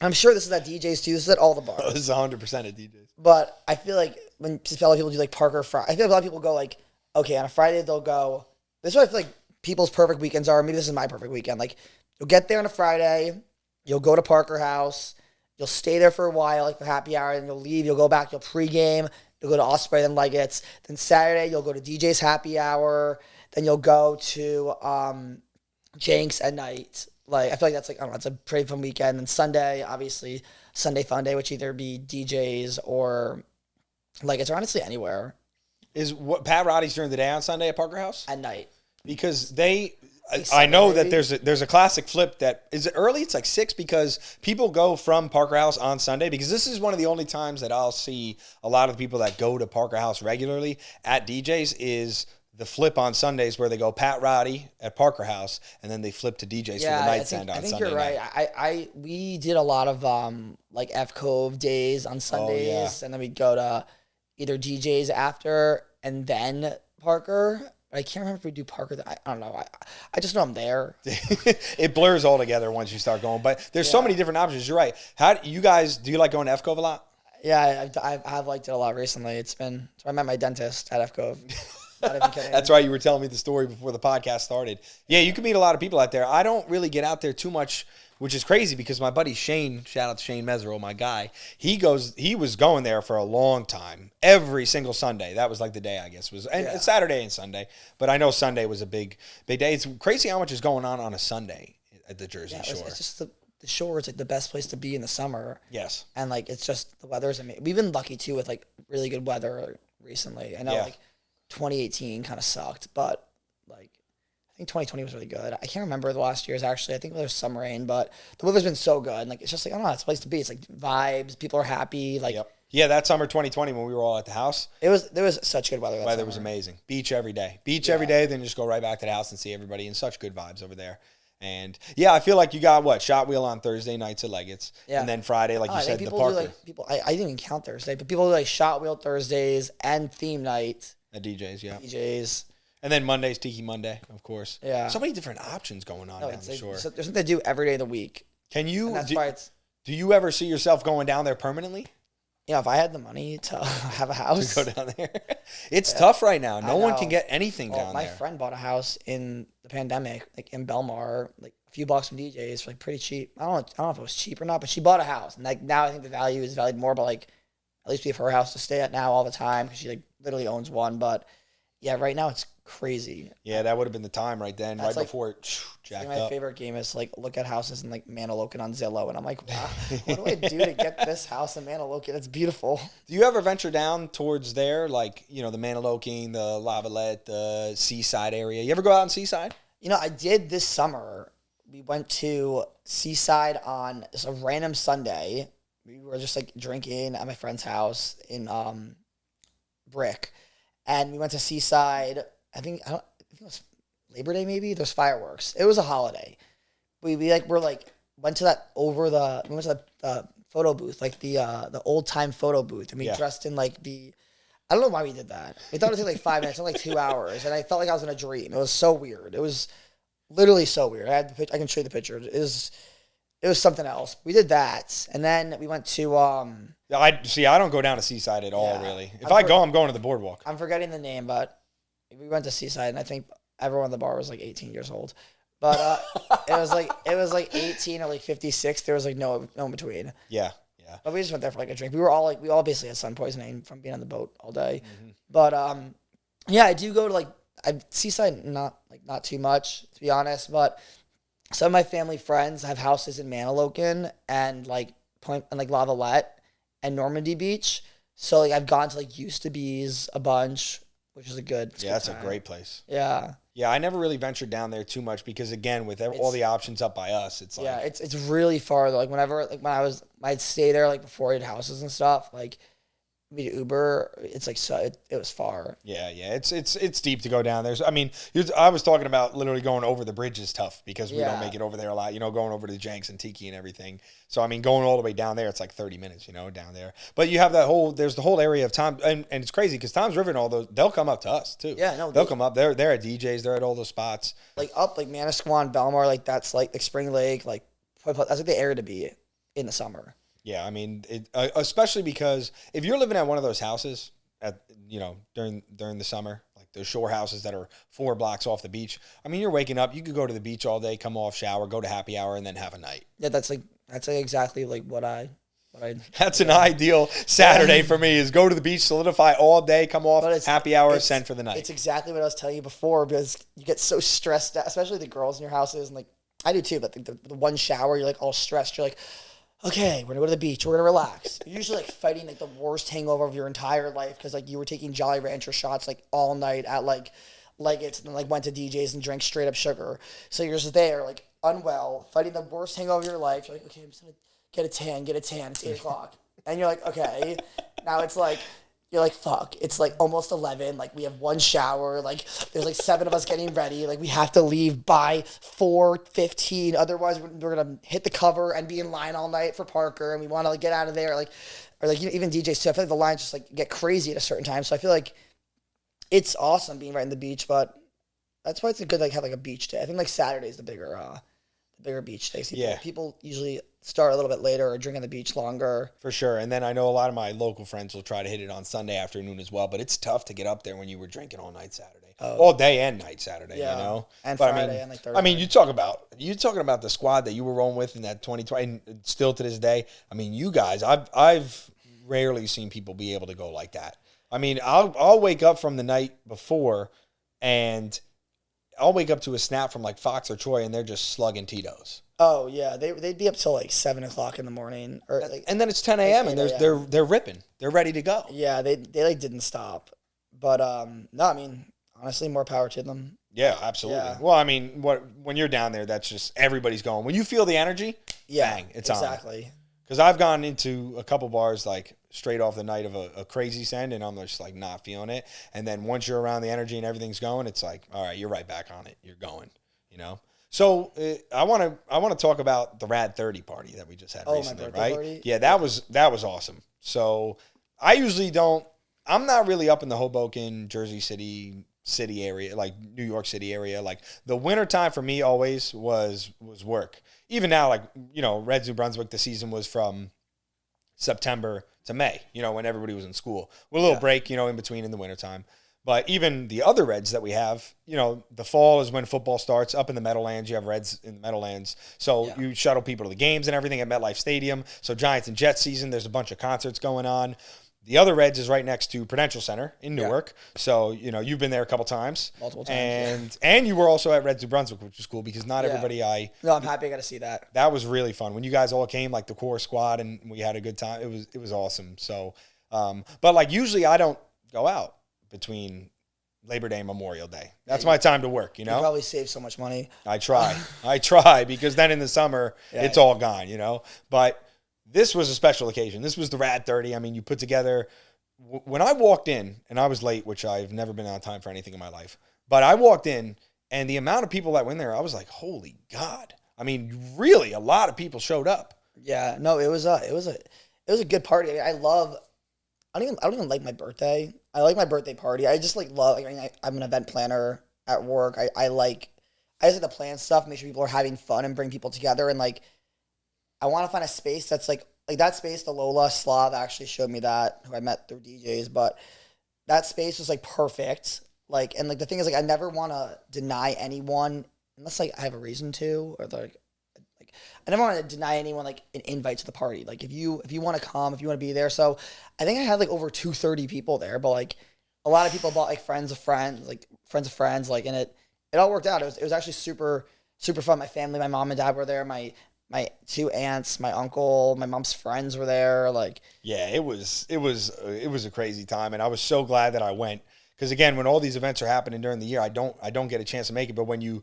I'm sure this is at DJs too. This is at all the bars. This is 100% at DJs. But I feel like when a lot of people do like Parker Friday, I feel like a lot of people go like, okay, on a Friday they'll go. This is what I feel like people's perfect weekends are. Maybe this is my perfect weekend. Like you'll get there on a Friday, you'll go to Parker House, you'll stay there for a while, like for happy hour, and you'll leave. You'll go back, you'll pregame, you'll go to Osprey, then Legates. Then Saturday you'll go to DJ's happy hour. Then you'll go to Jenks at night. Like I feel like that's like I don't know, it's a pretty fun weekend. And Sunday, obviously, Sunday Fun Day, which either be DJs or like it's honestly anywhere Is what Pat Roddy's during the day on Sunday at Parker House? at night. Because I Sunday, know that maybe? there's a classic flip that is it early. It's like 6 because people go from Parker House on Sunday because this is one of the only times that I'll see a lot of the people that go to Parker House regularly at DJs is the flip on Sundays where they go Pat Roddy at Parker House and then they flip to DJs for the night stand on I think Sunday you're right. night. We did a lot of like F Cove days on Sundays, and then we'd go to either DJs after and then Parker. I can't remember if we do Parker. I don't know. I just know I'm there. It blurs all together once you start going. But there's so many different options. You're right. How do you like going to F Cove a lot? Yeah, I've liked it a lot recently. It's been so I met my dentist at F Cove. Not even kidding. That's right. You were telling me the story before the podcast started. Yeah, you can meet a lot of people out there. I don't really get out there too much, which is crazy because my buddy Shane, shout out to Shane Mesereau, my guy, he was going there for a long time. Every single Sunday. That was like the day, I guess, and Saturday and Sunday. But I know Sunday was a big day. It's crazy how much is going on a Sunday at the Jersey Shore. It's just the shore is like the best place to be in the summer. Yes. And like it's just the weather's amazing. We've been lucky too with like really good weather recently. I know like 2018 kind of sucked, but like I think 2020 was really good. I can't remember the last years actually. I think there was some rain, but the weather's been so good. And like it's just like I don't know, it's a place to be. It's like vibes. People are happy. Like yeah, that summer 2020 when we were all at the house, there was such good weather. Weather was amazing. Beach every day. Every day. Then just go right back to the house and see everybody. And such good vibes over there. And yeah, I feel like you got Shot Wheel on Thursday nights at Legates, and then Friday, like you said, the Parker. I didn't even count Thursday, but people do like Shot Wheel Thursdays and theme night at DJs, DJs. And then Monday's Tiki Monday, of course. Yeah. So many different options going on down the shore. So there's something to do every day of the week. Can you? And that's why it's. Do you ever see yourself going down there permanently? Yeah, if I had the money to have a house. To go down there. It's tough right now. No one can get anything down there. My friend bought a house in the pandemic, like in Belmar, like a few bucks from DJs for like pretty cheap. I don't know if it was cheap or not, but she bought a house. And like now I think the value is valued more, but like at least we have her house to stay at now all the time because she like literally owns one. But yeah, right now it's crazy. Yeah, that would have been the time right then, right before it jacked up. My favorite game is like look at houses in like Manalocan on Zillow, and I'm like, wow, what do I do to get this house in Manalocan? It's beautiful. Do you ever venture down towards there, like the Manalocan, the Lavalette, the Seaside area? You ever go out in Seaside? I did this summer. We went to Seaside on just a random Sunday. We were just like drinking at my friend's house in Brick, and we went to Seaside. I think it was Labor Day maybe. There's fireworks. It was a holiday. We went to that we went to the photo booth, like the old time photo booth, and we dressed in like I don't know why we did that. We thought it would take like 5 minutes, it took like 2 hours, and I felt like I was in a dream. It was so weird. It was literally so weird. I can show you the picture. It was something else. We did that, and then we went to I don't go down to Seaside at all, really. If I go, I'm going to the boardwalk. I'm forgetting the name, but we went to Seaside, and I think everyone at the bar was like 18 years old. But it was like 18 or like 56. There was like no in between. Yeah. But we just went there for like a drink. We all basically had sun poisoning from being on the boat all day. Mm-hmm. But I do go to Seaside, not too much to be honest. But some of my family friends have houses in Manalocan and like Lavalette and Normandy Beach. So like I've gone to like Used to Be's a bunch, which is a good. That's a great place. Yeah. Yeah, I never really ventured down there too much because again, with all the options up by us, it's like it's really far though. Like when I'd stay there like before I had houses and stuff. Like me to Uber, it's like it was far. Yeah, it's deep to go down there. So, I mean, I was talking about literally going over the bridge is tough because we don't make it over there a lot. Going over to the Jenks and Tiki and everything. So I mean, going all the way down there, it's like 30 minutes. Down there. But you have there's the whole area of Tom, and it's crazy because Tom's River and all those, they'll come up to us too. Yeah, no, they'll come up. They're at DJs. They're at all those spots. Like up like Manasquan, Belmar, like that's like Spring Lake, like that's like the area to be. in the summer. Yeah, I mean, especially because if you're living at one of those houses during the summer, like those shore houses that are 4 blocks off the beach. I mean, you're waking up, you could go to the beach all day, come off, shower, go to happy hour, and then have a night. Yeah, that's exactly like what I. That's an ideal Saturday for me is go to the beach, solidify all day, come off, happy hour, send for the night. It's exactly what I was telling you before because you get so stressed out, especially the girls in your houses. And like, I do too, but the one shower, you're like all stressed. You're like, okay, we're going to go to the beach. We're going to relax. You're usually like fighting like the worst hangover of your entire life because like you were taking Jolly Rancher shots like all night at like it's and then like went to DJs and drank straight up sugar. So you're just there like unwell, fighting the worst hangover of your life. You're like, okay, I'm just going to get a tan. It's 8 o'clock. And you're like, okay. Now it's like, you're like, fuck. It's like almost 11. Like we have one shower. Like there's like 7 of us getting ready. Like we have to leave by 4:15. Otherwise we're going to hit the cover and be in line all night for Parker. And we want to like get out of there. Like, or like even DJs too. I feel like the lines just like get crazy at a certain time. So I feel like it's awesome being right in the beach, but that's why it's a good like have like a beach day. I think like Saturday's the bigger beach days. People usually start a little bit later or drink on the beach longer. For sure. And then I know a lot of my local friends will try to hit it on Sunday afternoon as well, but it's tough to get up there when you were drinking all night Saturday. All day and night Saturday, yeah. you know? And but Friday and like Thursday. I mean, you're talking about the squad that you were rolling with in that 2020 and still to this day. I mean, you guys, I've rarely seen people be able to go like that. I mean, I'll wake up from the night before and I'll wake up to a snap from like Fox or Troy and they're just slugging Tito's. Oh yeah, they'd be up till like 7 o'clock in the morning, or like, and then it's 10 a.m. and they're ripping, they're ready to go. Yeah, they like didn't stop, but no, I mean honestly, more power to them. Yeah, absolutely. Yeah. Well, I mean, when you're down there, that's just everybody's going. When you feel the energy, bang, it's exactly. on. Because I've gone into a couple bars like straight off the night of a crazy send, and I'm just like not feeling it. And then once you're around the energy and everything's going, it's like, all right, you're right back on it. You're going, you know. So I want to talk about the Rad 30 party that we just had recently, my birthday right? party? Yeah, that was awesome. So I usually I'm not really up in the Hoboken, Jersey City area, like New York City area. Like the winter time for me always was work. Even now, like, you know, Reds New Brunswick, the season was from September to May, you know, when everybody was in school. With a little break, you know, in between in the wintertime. But even the other Reds that we have, you know, the fall is when football starts. Up in the Meadowlands, you have Reds in the Meadowlands. So you shuttle people to the games and everything at MetLife Stadium. So Giants and Jets season, there's a bunch of concerts going on. The other Reds is right next to Prudential Center in Newark. So, you know, you've been there a couple times. Multiple times. And you were also at Reds New Brunswick, which was cool because not everybody No, I'm happy I got to see that. That was really fun. When you guys all came, like the core squad, and we had a good time. It was awesome. So, but like usually I don't go out between Labor Day and Memorial Day. That's my time to work, you know? You probably save so much money. I try because then in the summer, it's all gone, you know? But this was a special occasion. This was the Rad 30. I mean, you put together, when I walked in, and I was late, which I've never been on time for anything in my life, but I walked in, and the amount of people that went there, I was like, holy God. I mean, really, a lot of people showed up. Yeah, no, it was a good party. I mean, I don't even like my birthday. I like my birthday party. I just like love. I mean, I'm an event planner at work. I just like to plan stuff, make sure people are having fun, and bring people together. And like, I want to find a space that's like that space. The Lola Slav actually showed me that, who I met through DJs, but that space was like perfect. Like, and like the thing is, like, I never want to deny anyone unless like I have a reason to, or like I never want to deny anyone like an invite to the party. Like if you want to come, if you want to be there. So I think I had like over 230 people there, but like a lot of people bought like friends of friends, like, and it all worked out. It was actually super, super fun. My family, my mom and dad were there. My 2 aunts, my uncle, my mom's friends were there. Like, yeah, it was a crazy time. And I was so glad that I went. Cause again, when all these events are happening during the year, I don't get a chance to make it. But when you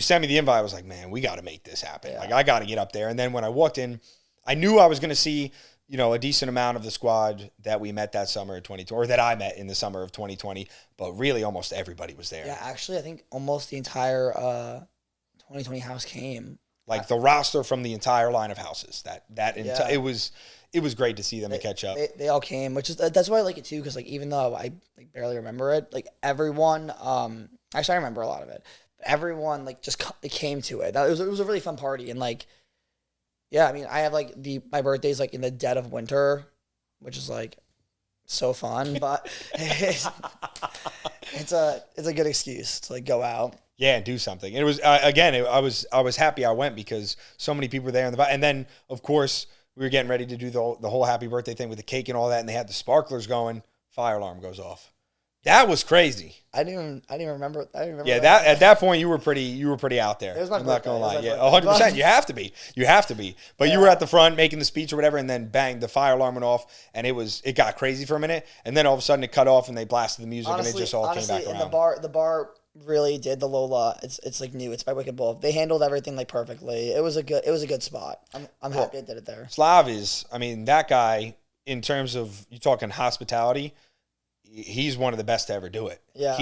sent me the invite, I was like, man, we got to make this happen. Yeah. Like, I got to get up there. And then when I walked in, I knew I was going to see, you know, a decent amount of the squad that we met that summer of 2020, or that I met in the summer of 2020. But really, almost everybody was there. Yeah, actually, I think almost the entire 2020 house came. Like the roster from the entire line of houses. It was great to see them and catch up. They all came, that's why I like it too. Because like even though I like barely remember it, like everyone, actually I remember a lot of it. Everyone like just came to it. It was a really fun party, and like Yeah, I mean, I have like my birthday's like in the dead of winter, which is like so fun, but it's a good excuse to like go out. Yeah, and do something. And it was I was happy I went because so many people were there and then of course we were getting ready to do the whole happy birthday thing with the cake and all that, and they had the sparklers going. Fire alarm goes off. That was crazy. I didn't even remember. I didn't remember. Yeah, that at that point you were pretty out there. It was my I'm not gonna lie. birthday. Yeah, 100%. You have to be. But you were at the front making the speech or whatever, and then bang, the fire alarm went off, and it got crazy for a minute, and then all of a sudden it cut off, and they blasted the music, and it just all came back around. And the bar really did the Lola. It's like new. It's by Wicked Wolf. They handled everything like perfectly. It was a good spot. I'm happy I did it there. Slav is, I mean, that guy in terms of you talking hospitality. He's one of the best to ever do it. Yeah.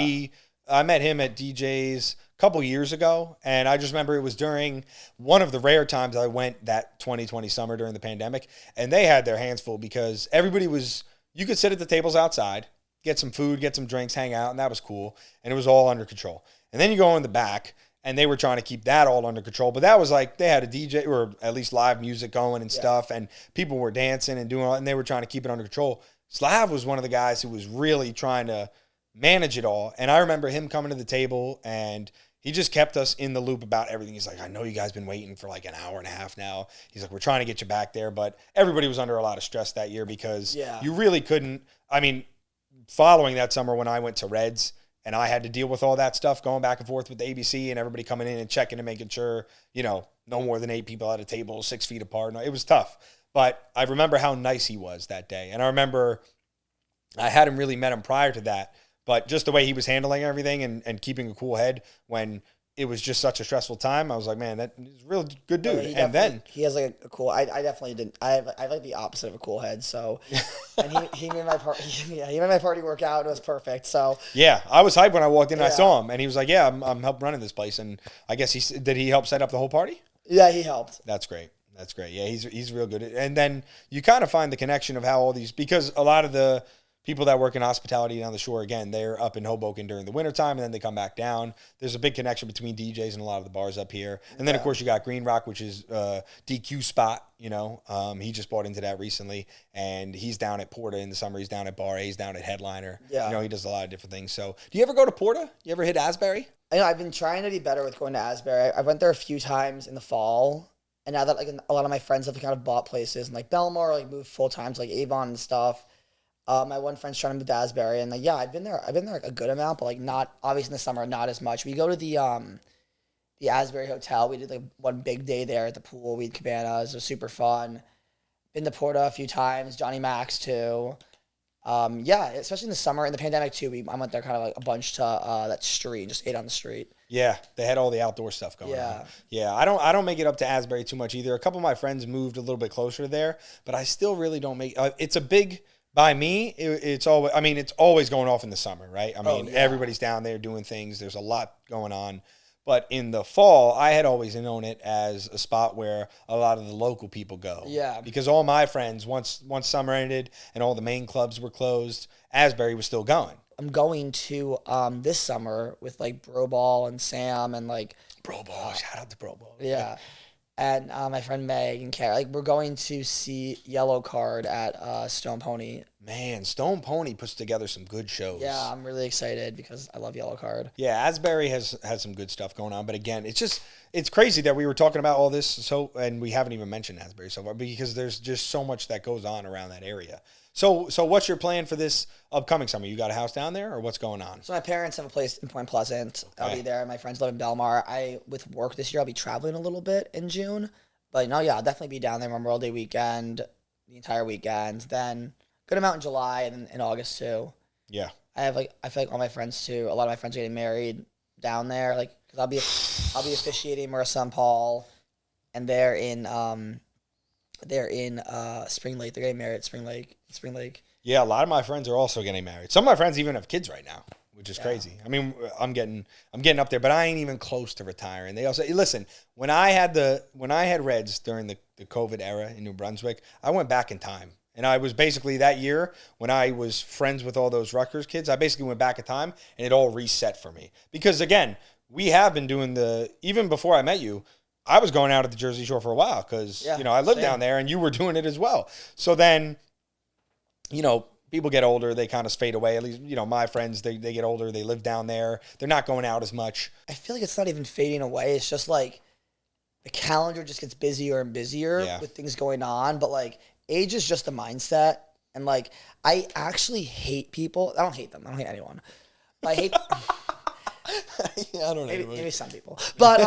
I met him at DJ's a couple years ago, and I just remember it was during one of the rare times I went that 2020 summer during the pandemic, and they had their hands full because you could sit at the tables outside, get some food, get some drinks, hang out, and that was cool, and it was all under control. And then you go in the back, and they were trying to keep that all under control, but that was like they had a DJ or at least live music going and stuff, and people were dancing and doing all, and they were trying to keep it under control. Slav was one of the guys who was really trying to manage it all. And I remember him coming to the table and he just kept us in the loop about everything. He's like, I know you guys been waiting for like an hour and a half now. He's like, we're trying to get you back there. But everybody was under a lot of stress that year because you really couldn't. I mean, following that summer when I went to Reds and I had to deal with all that stuff, going back and forth with the ABC and everybody coming in and checking and making sure, no more than 8 people at a table, 6 feet apart. No, it was tough. But I remember how nice he was that day. And I remember I hadn't really met him prior to that, but just the way he was handling everything and keeping a cool head when it was just such a stressful time, I was like, man, that is a real good dude. And then he has like a cool. I definitely didn't. I have like the opposite of a cool head. So, and he made my party. Yeah, he made my party work out. It was perfect. So yeah, I was hyped when I walked in and I saw him, and he was like, yeah, I'm helping running this place, and I guess did he help set up the whole party? Yeah, he helped. That's great. That's great. Yeah, he's real good. And then you kind of find the connection of how all these, because a lot of the people that work in hospitality on the shore, again, they're up in Hoboken during the wintertime, and then they come back down. There's a big connection between DJs and a lot of the bars up here. And then, of course, you got Green Rock, which is DQ spot, He just bought into that recently, and he's down at Porta in the summer. He's down at Bar A. He's down at Headliner. Yeah. He does a lot of different things. So do you ever go to Porta? You ever hit Asbury? I've been trying to be better with going to Asbury. I went there a few times in the fall. And now that like a lot of my friends have kind of bought places and like Belmar, like moved full time to like Avon and stuff. My one friend's trying to move to Asbury, and like I've been there like a good amount, but like not obviously in the summer, not as much. We go to the Asbury Hotel. We did like one big day there at the pool. We had cabanas. It was super fun. Been to Porta a few times. Johnny Mac's too. Especially in the summer. In the pandemic too, I went there kind of like a bunch to that street, just ate on the street. Yeah, they had all the outdoor stuff going on. Yeah, I don't make it up to Asbury too much either. A couple of my friends moved a little bit closer to there, but I still really don't make. It's a big. By me, it's always going off in the summer, right? Everybody's down there doing things. There's a lot going on. But in the fall, I had always known it as a spot where a lot of the local people go. Yeah. Because all my friends, once summer ended and all the main clubs were closed, Asbury was still going. I'm going to this summer with like Bro Ball and Sam and like Bro Ball. Shout out to Bro Ball. Yeah. And my friend Meg and Kara, like we're going to see Yellow Card at Stone Pony. Man, Stone Pony puts together some good shows. Yeah, I'm really excited because I love Yellow Card. Yeah, Asbury has some good stuff going on, but again, it's crazy that we were talking about all this and we haven't even mentioned Asbury so far because there's just so much that goes on around that area. So what's your plan for this upcoming summer? You got a house down there, or what's going on? So my parents have a place in Point Pleasant. Okay. I'll be there. My friends live in Belmar. With work this year, I'll be traveling a little bit in June. But no, yeah, I'll definitely be down there Memorial Day weekend, the entire weekend. Then good amount in July and in August too. Yeah. I feel like all my friends too. A lot of my friends are getting married down there. Like, cause I'll be officiating Marissa and Paul, and they're in Spring Lake. They're getting married at Spring Lake. Yeah, a lot of my friends are also getting married. Some of my friends even have kids right now, which is crazy. I mean, I'm getting up there, but I ain't even close to retiring. They also listen, when I had Reds during the COVID era in New Brunswick, I went back in time. And I was basically that year when I was friends with all those Rutgers kids, I basically went back in time and it all reset for me. Because again, we have been doing even before I met you, I was going out at the Jersey Shore for a while because, I lived down there and you were doing it as well. So then, people get older, they kind of fade away. At least, my friends, they get older, they live down there. They're not going out as much. I feel like it's not even fading away. It's just like the calendar just gets busier and busier with things going on. But like age is just a mindset. And like, I actually hate people. I don't hate them. I don't hate anyone. But I hate... I don't know. Maybe some people. But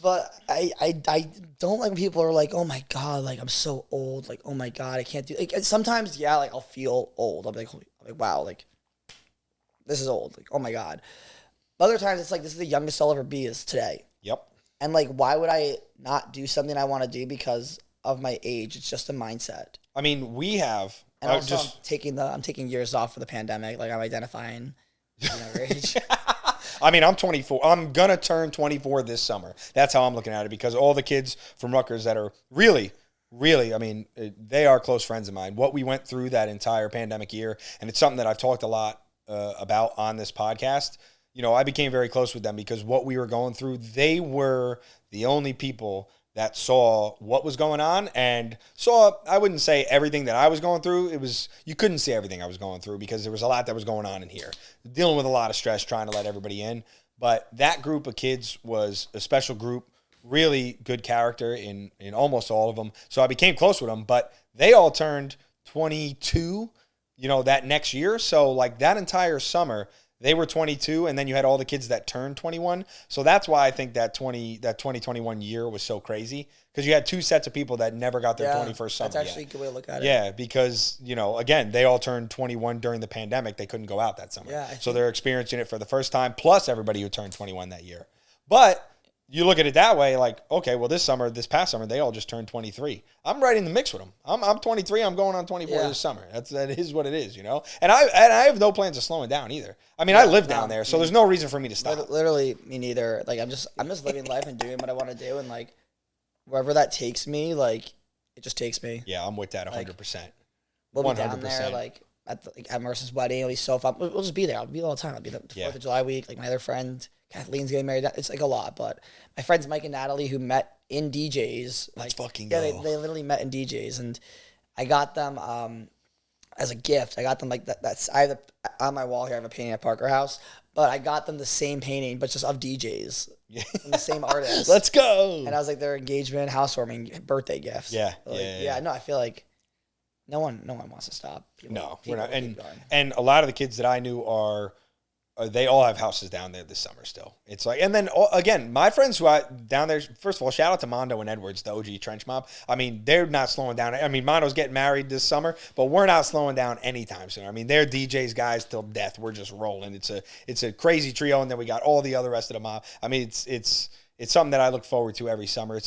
but I don't like when people are like, oh my God, like I'm so old. Like, oh my God, I can't do like sometimes, like I'll feel old. I'll be like, wow, like this is old. Like, oh my God. But other times it's like this is the youngest I'll ever be is today. Yep. And like, why would I not do something I want to do because of my age? It's just a mindset. I mean, we have and also I'm taking years off for the pandemic. Like I'm identifying younger age. I mean, I'm 24. I'm going to turn 24 this summer. That's how I'm looking at it because all the kids from Rutgers that are really, I mean, they are close friends of mine. What we went through that entire pandemic year, and it's something that I've talked a lot about on this podcast, I became very close with them because what we were going through, they were the only people that saw what was going on and saw, I wouldn't say everything that I was going through. You couldn't see everything I was going through because there was a lot that was going on in here. Dealing with a lot of stress, trying to let everybody in. But that group of kids was a special group, really good character in almost all of them. So I became close with them, but they all turned 22, that next year. So like that entire summer, they were 22, and then you had all the kids that turned 21. So that's why I think that 2021 year was so crazy, because you had two sets of people that never got their 21st summer. That's actually a good way to look at it. Yeah, because, again, they all turned 21 during the pandemic. They couldn't go out that summer. Yeah, so they're experiencing it for the first time, plus everybody who turned 21 that year. But you look at it that way, like, okay, well, this past summer, they all just turned 23. I'm right in the mix with them. I'm 23. I'm going on 24 this summer. That is what it is, And I have no plans of slowing down either. I mean, I live down there, so there's no reason for me to stop. Literally, me neither. Like, I'm just living life and doing what I want to do, and like, wherever that takes me, like, it just takes me. Yeah, I'm with that 100%. We'll be down there, like, at Mercer's wedding. It'll be so fun. We'll just be there. I'll be there all the time. I'll be there the 4th of July week. Like, my other friend Kathleen's getting married. It's like a lot, but my friends Mike and Natalie, who met in DJs, like, they literally met in DJs, and I got them as a gift. I got them like that's on my wall here. I have a painting at Parker House, but I got them the same painting, but just of DJs, from the same artist. Let's go. And I was like their engagement, housewarming, birthday gifts. Yeah, like, No, I feel like no one wants to stop. We're not. And a lot of the kids that I knew they all have houses down there this summer still. It's like, and then again, my friends who are down there, first of all, shout out to Mondo and Edwards, the OG Trench Mob. I mean, they're not slowing down. I mean, Mondo's getting married this summer, but we're not slowing down anytime soon. I mean, they're DJs, guys, till death. We're just rolling. It's a crazy trio, and then we got all the other rest of the mob. I mean, it's something that I look forward to every summer.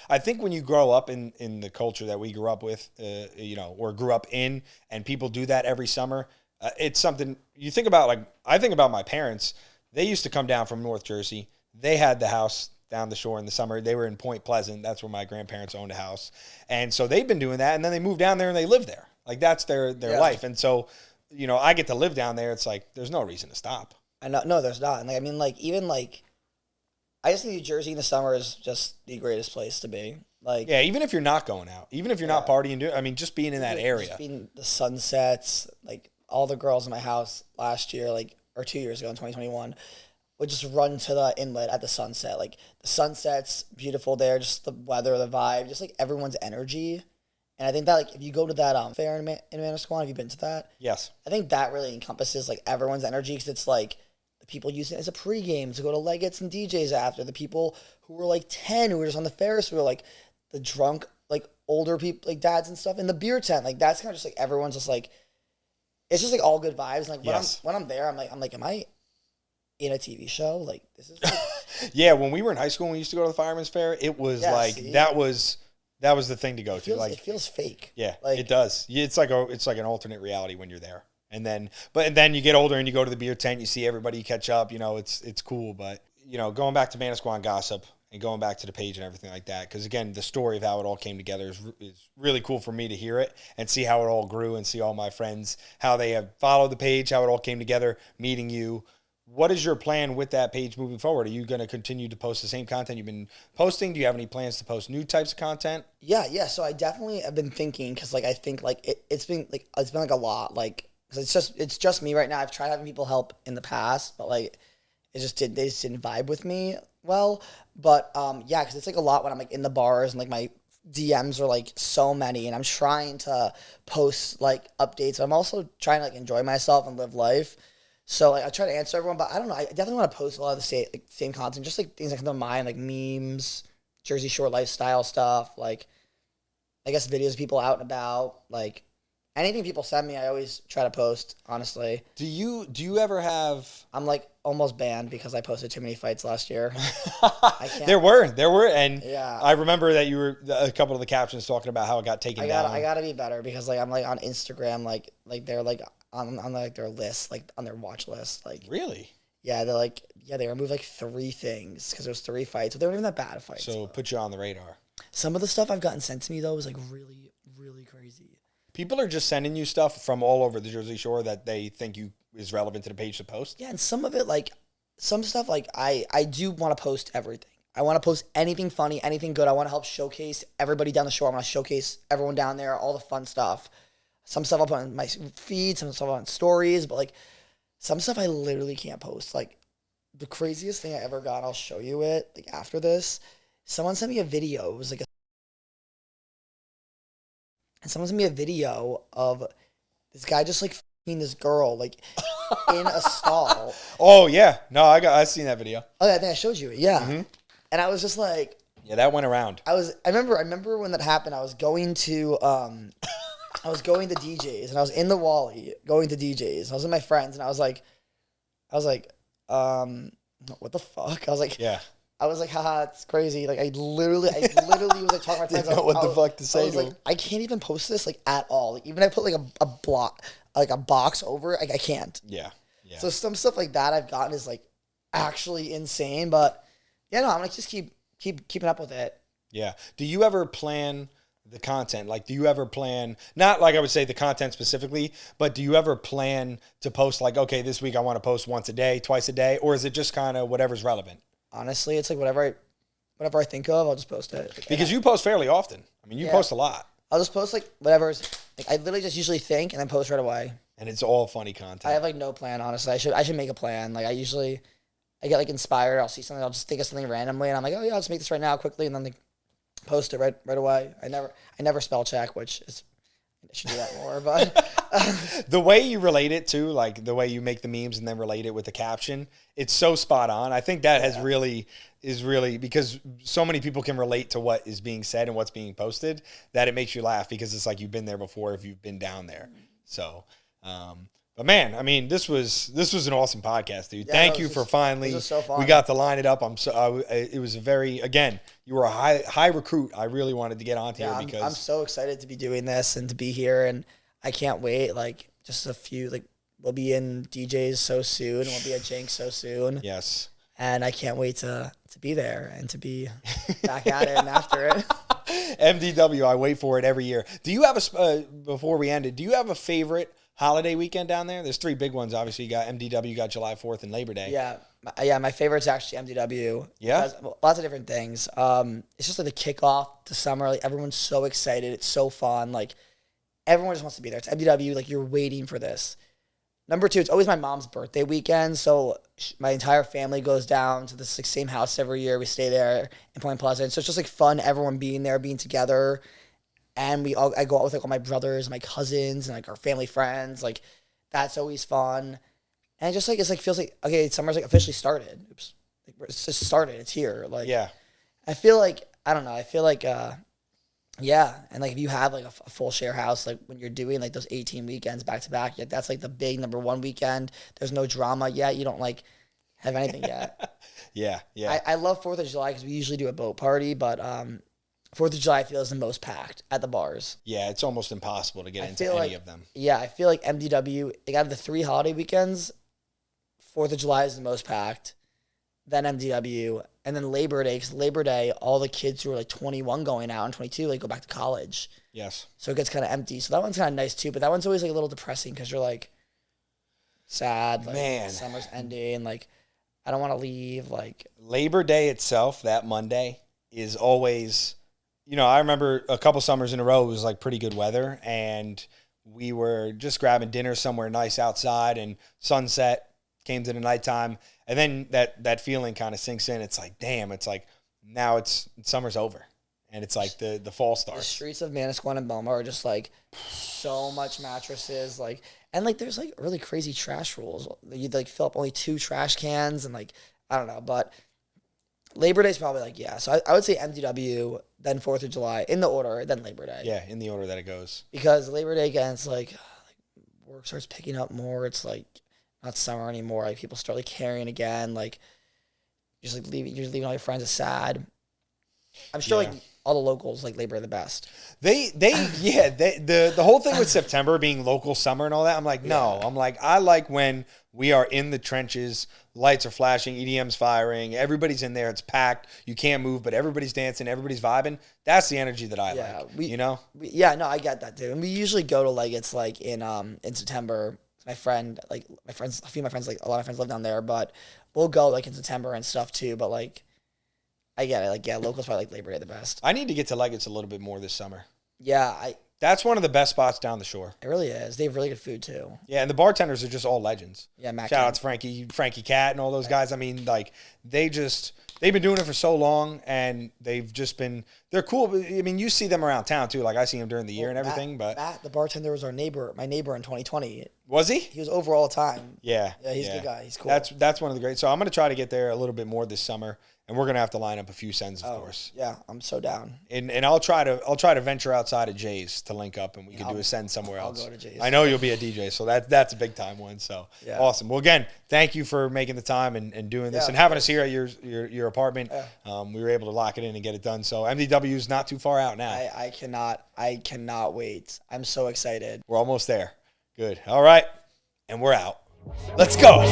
I think when you grow up in the culture that we grew up with, or grew up in, and people do that every summer, it's something you think about. Like, I think about my parents. They used to come down from North Jersey. They had the house down the shore in the summer. They were in Point Pleasant. That's where my grandparents owned a house. And so they've been doing that. And then they moved down there and they live there. Like, that's their life. And so, I get to live down there. It's like, there's no reason to stop. I know, no, there's not. And like, I mean, like, even like, I just think New Jersey in the summer is just the greatest place to be. Like, yeah, even if you're not going out, even if you're not partying, just being in that area. Just being the sunsets, like, all the girls in my house last year, or 2 years ago in 2021, would just run to the inlet at the sunset. Like, the sunset's beautiful there, just the weather, the vibe, just like everyone's energy. And I think that, like, if you go to that fair in Manasquan, have you been to that? Yes. I think that really encompasses like everyone's energy, because it's like the people using it as a pregame to go to Leggets and DJs after, the people who were like 10 who were just on the Ferris wheel, like the drunk, like older people, like dads and stuff in the beer tent. Like, that's kind of just like everyone's just like, it's just like all good vibes. Like, when I'm there, I'm like, am I in a TV show? Like, this is like... Yeah, when we were in high school and we used to go to the Fireman's Fair, it was that was the thing to go to. Like, it feels fake. Yeah, like, it does. It's like an alternate reality when you're there. And then you get older and you go to the beer tent, you see everybody catch up, it's cool. But, going back to Manasquan gossip and going back to the page and everything like that, because, again, the story of how it all came together is really cool for me to hear it and see how it all grew and see all my friends, how they have followed the page, how it all came together, meeting you, what is your plan with that page moving forward? Are you going to continue to post the same content you've been posting? Do you have any plans to post new types of content? Yeah. So I definitely have been thinking, because like I think like it's been like a lot, like, because it's just me right now. I've tried having people help in the past, but like they just didn't vibe with me well. But yeah, because it's like a lot when I'm like in the bars and like my DMs are like so many, and I'm trying to post like updates. I'm also trying to like enjoy myself and live life. So like I try to answer everyone, but I don't know. I definitely want to post a lot of the same content, just like things that come to mind, like memes, Jersey Shore lifestyle stuff, like I guess videos of people out and about, like anything people send me. I always try to post. Honestly, Do you ever have? I'm like almost banned because I posted too many fights last year. I can't. There were, and Yeah. I remember that you were a couple of the captions talking about how it got taken down. I gotta be better, because like I'm like on Instagram, like they're like on like their list, like on their watch list, like Really? yeah, they're like they removed like 3 things because there was 3 fights, but they weren't even that bad of fights. So put you on the radar. Some of the stuff I've gotten sent to me though was like really, really crazy. People are just sending you stuff from all over the Jersey Shore that they think you is relevant to the page to post. Yeah, and some of it, like some stuff, like I do want to post everything. I want to post anything funny, anything good. I want to help showcase everybody down the shore. I want to showcase everyone down there, all the fun stuff. Some stuff I'll put on my feed, some stuff on stories, but like some stuff I literally can't post. Like the craziest thing I ever got, I'll show you it. Like after this, someone sent me a video. It was like and someone sent me a video of this guy just like f***ing this girl like in a stall. Oh yeah, no, I seen that video. Oh, I think I showed you it. Yeah, and I was just like, Yeah, that went around. I remember when that happened. I was going to DJs, and I was in the Wally going to DJs. I was with my friends, and I was like, what the fuck? I was like, Yeah. I was like, haha, it's crazy. Like I literally was like talking to my friends. Didn't know what the fuck to say I was to like, him. I can't even post this like at all. Like even if I put like a block, like a box over it, like I can't. Yeah. Yeah. So some stuff like that I've gotten is like actually insane. But yeah, no, I'm gonna just keep keeping up with it. Yeah. Do you ever plan the content? Like, do you ever plan, not like I would say the content specifically, but do you ever plan to post like, okay, this week I want to post once a day, twice a day, or is it just kind of whatever's relevant? Honestly, it's like whatever I think of, I'll just post it. Because you post fairly often. I mean, you post a lot. I'll just post like whatever's like I literally just usually think and then post right away. And it's all funny content. I have like no plan, honestly. I should make a plan. Like I get like inspired. I'll see something. I'll just think of something randomly, and I'm like, oh yeah, I'll just make this right now quickly, and then like post it right away. I never spell check, which is I should do that more. But the way you relate it to, like the way you make the memes and then relate it with the caption, it's so spot on. I think that is really because so many people can relate to what is being said and what's being posted that it makes you laugh because it's like you've been there before if you've been down there. So, but man, I mean, this was an awesome podcast, dude. Yeah, Thank you for finally. this was so fun. We got to line it up. It was a very, again, you were a high recruit. I really wanted to get on here because I'm so excited to be doing this and to be here, and I can't wait. Like just a few, like we'll be in DJs so soon, and we'll be at Jenks so soon. Yes. And I can't wait to be there and to be back at it and after it. MDW, I wait for it every year. Do you have before we ended, do you have a favorite holiday weekend down there? There's 3 big ones. Obviously, you got MDW, you got July 4th and Labor Day. Yeah. My favorite's actually MDW. Yeah? It has lots of different things. It's just like the kickoff to summer. Like everyone's so excited. It's so fun. Like everyone just wants to be there. It's MDW. Like you're waiting for this. Number 2, it's always my mom's birthday weekend. So my entire family goes down to this like same house every year. We stay there in Point Pleasant. So it's just like fun. Everyone being there, being together. And I go out with like all my brothers, my cousins, and like our family friends. Like that's always fun. And just like it's like feels like okay, summer's like officially started. Oops, like, it's just started. It's here. Like Yeah. I feel like I don't know. I feel like yeah, and like if you have like a full share house, like when you're doing like those 18 weekends back to back, like that's like the big number 1 weekend. There's no drama yet. You don't like have anything yet. Yeah. I love 4th of July because we usually do a boat party, but 4th of July I feel is the most packed at the bars. Yeah, it's almost impossible to get into any of them. Yeah, I feel like MDW, like out of the 3 holiday weekends, 4th of July is the most packed, then MDW, and then Labor Day, because Labor Day, all the kids who are like 21 going out and 22, like go back to college. Yes. So it gets kind of empty. So that one's kind of nice too, but that one's always like a little depressing because you're like, sad. Like, Man. summer's ending. Like, I don't want to leave. Like, Labor Day itself, that Monday, is always, I remember a couple summers in a row, it was like pretty good weather, and we were just grabbing dinner somewhere nice outside, and sunset came to the nighttime, and then that feeling kind of sinks in. It's like, damn, it's like now summer's over, and it's like the fall the starts. streets of Manasquan and Belmar are just like so much mattresses. Like, and like there's like really crazy trash rules. You'd like fill up only 2 trash cans, and like, I don't know, but Labor Day is probably like, yeah. So I would say MDW, then 4th of July, in the order, then Labor Day. Yeah, in the order that it goes. Because Labor Day, again, it's like work starts picking up more. It's like not summer anymore. Like people start like carrying again. Like you're just leaving all your friends. It's sad. I'm sure like all the locals like Labor Day the best. The whole thing with September being local summer and all that, I'm like, no. I'm like, I like when we are in the trenches, lights are flashing, EDM's firing, everybody's in there, it's packed, you can't move, but everybody's dancing, everybody's vibing. That's the energy that I like. I get that too. And we usually go to like it's like in September. A few of my friends, like a lot of friends live down there, but we'll go like in September and stuff too. But like, I get it. Like, yeah, locals probably like Labor Day the best. I need to get to Leggett's a little bit more this summer. Yeah, that's one of the best spots down the shore. It really is. They have really good food too. Yeah, and the bartenders are just all legends. Yeah, Matt. Shout out to Frankie Cat and all those guys. I mean, like they've been doing it for so long, and they're cool. I mean, you see them around town too. Like I see them during the year and everything. Matt, the bartender, was my neighbor in 2020. Was he? He was over all the time. Yeah. Yeah, he's a good guy. He's cool. That's one of the great. So I'm gonna try to get there a little bit more this summer. And we're gonna have to line up a few sends, of course. Yeah, I'm so down. And I'll try to venture outside of Jay's to link up, and we can do a send somewhere else. I'll go to Jay's. I know you'll be a DJ, so that's a big time one. So awesome. Well, again, thank you for making the time and doing this and having us here at your apartment. Yeah. We were able to lock it in and get it done. So MDW is not too far out now. I cannot wait. I'm so excited. We're almost there. Good. All right, and we're out. Let's go.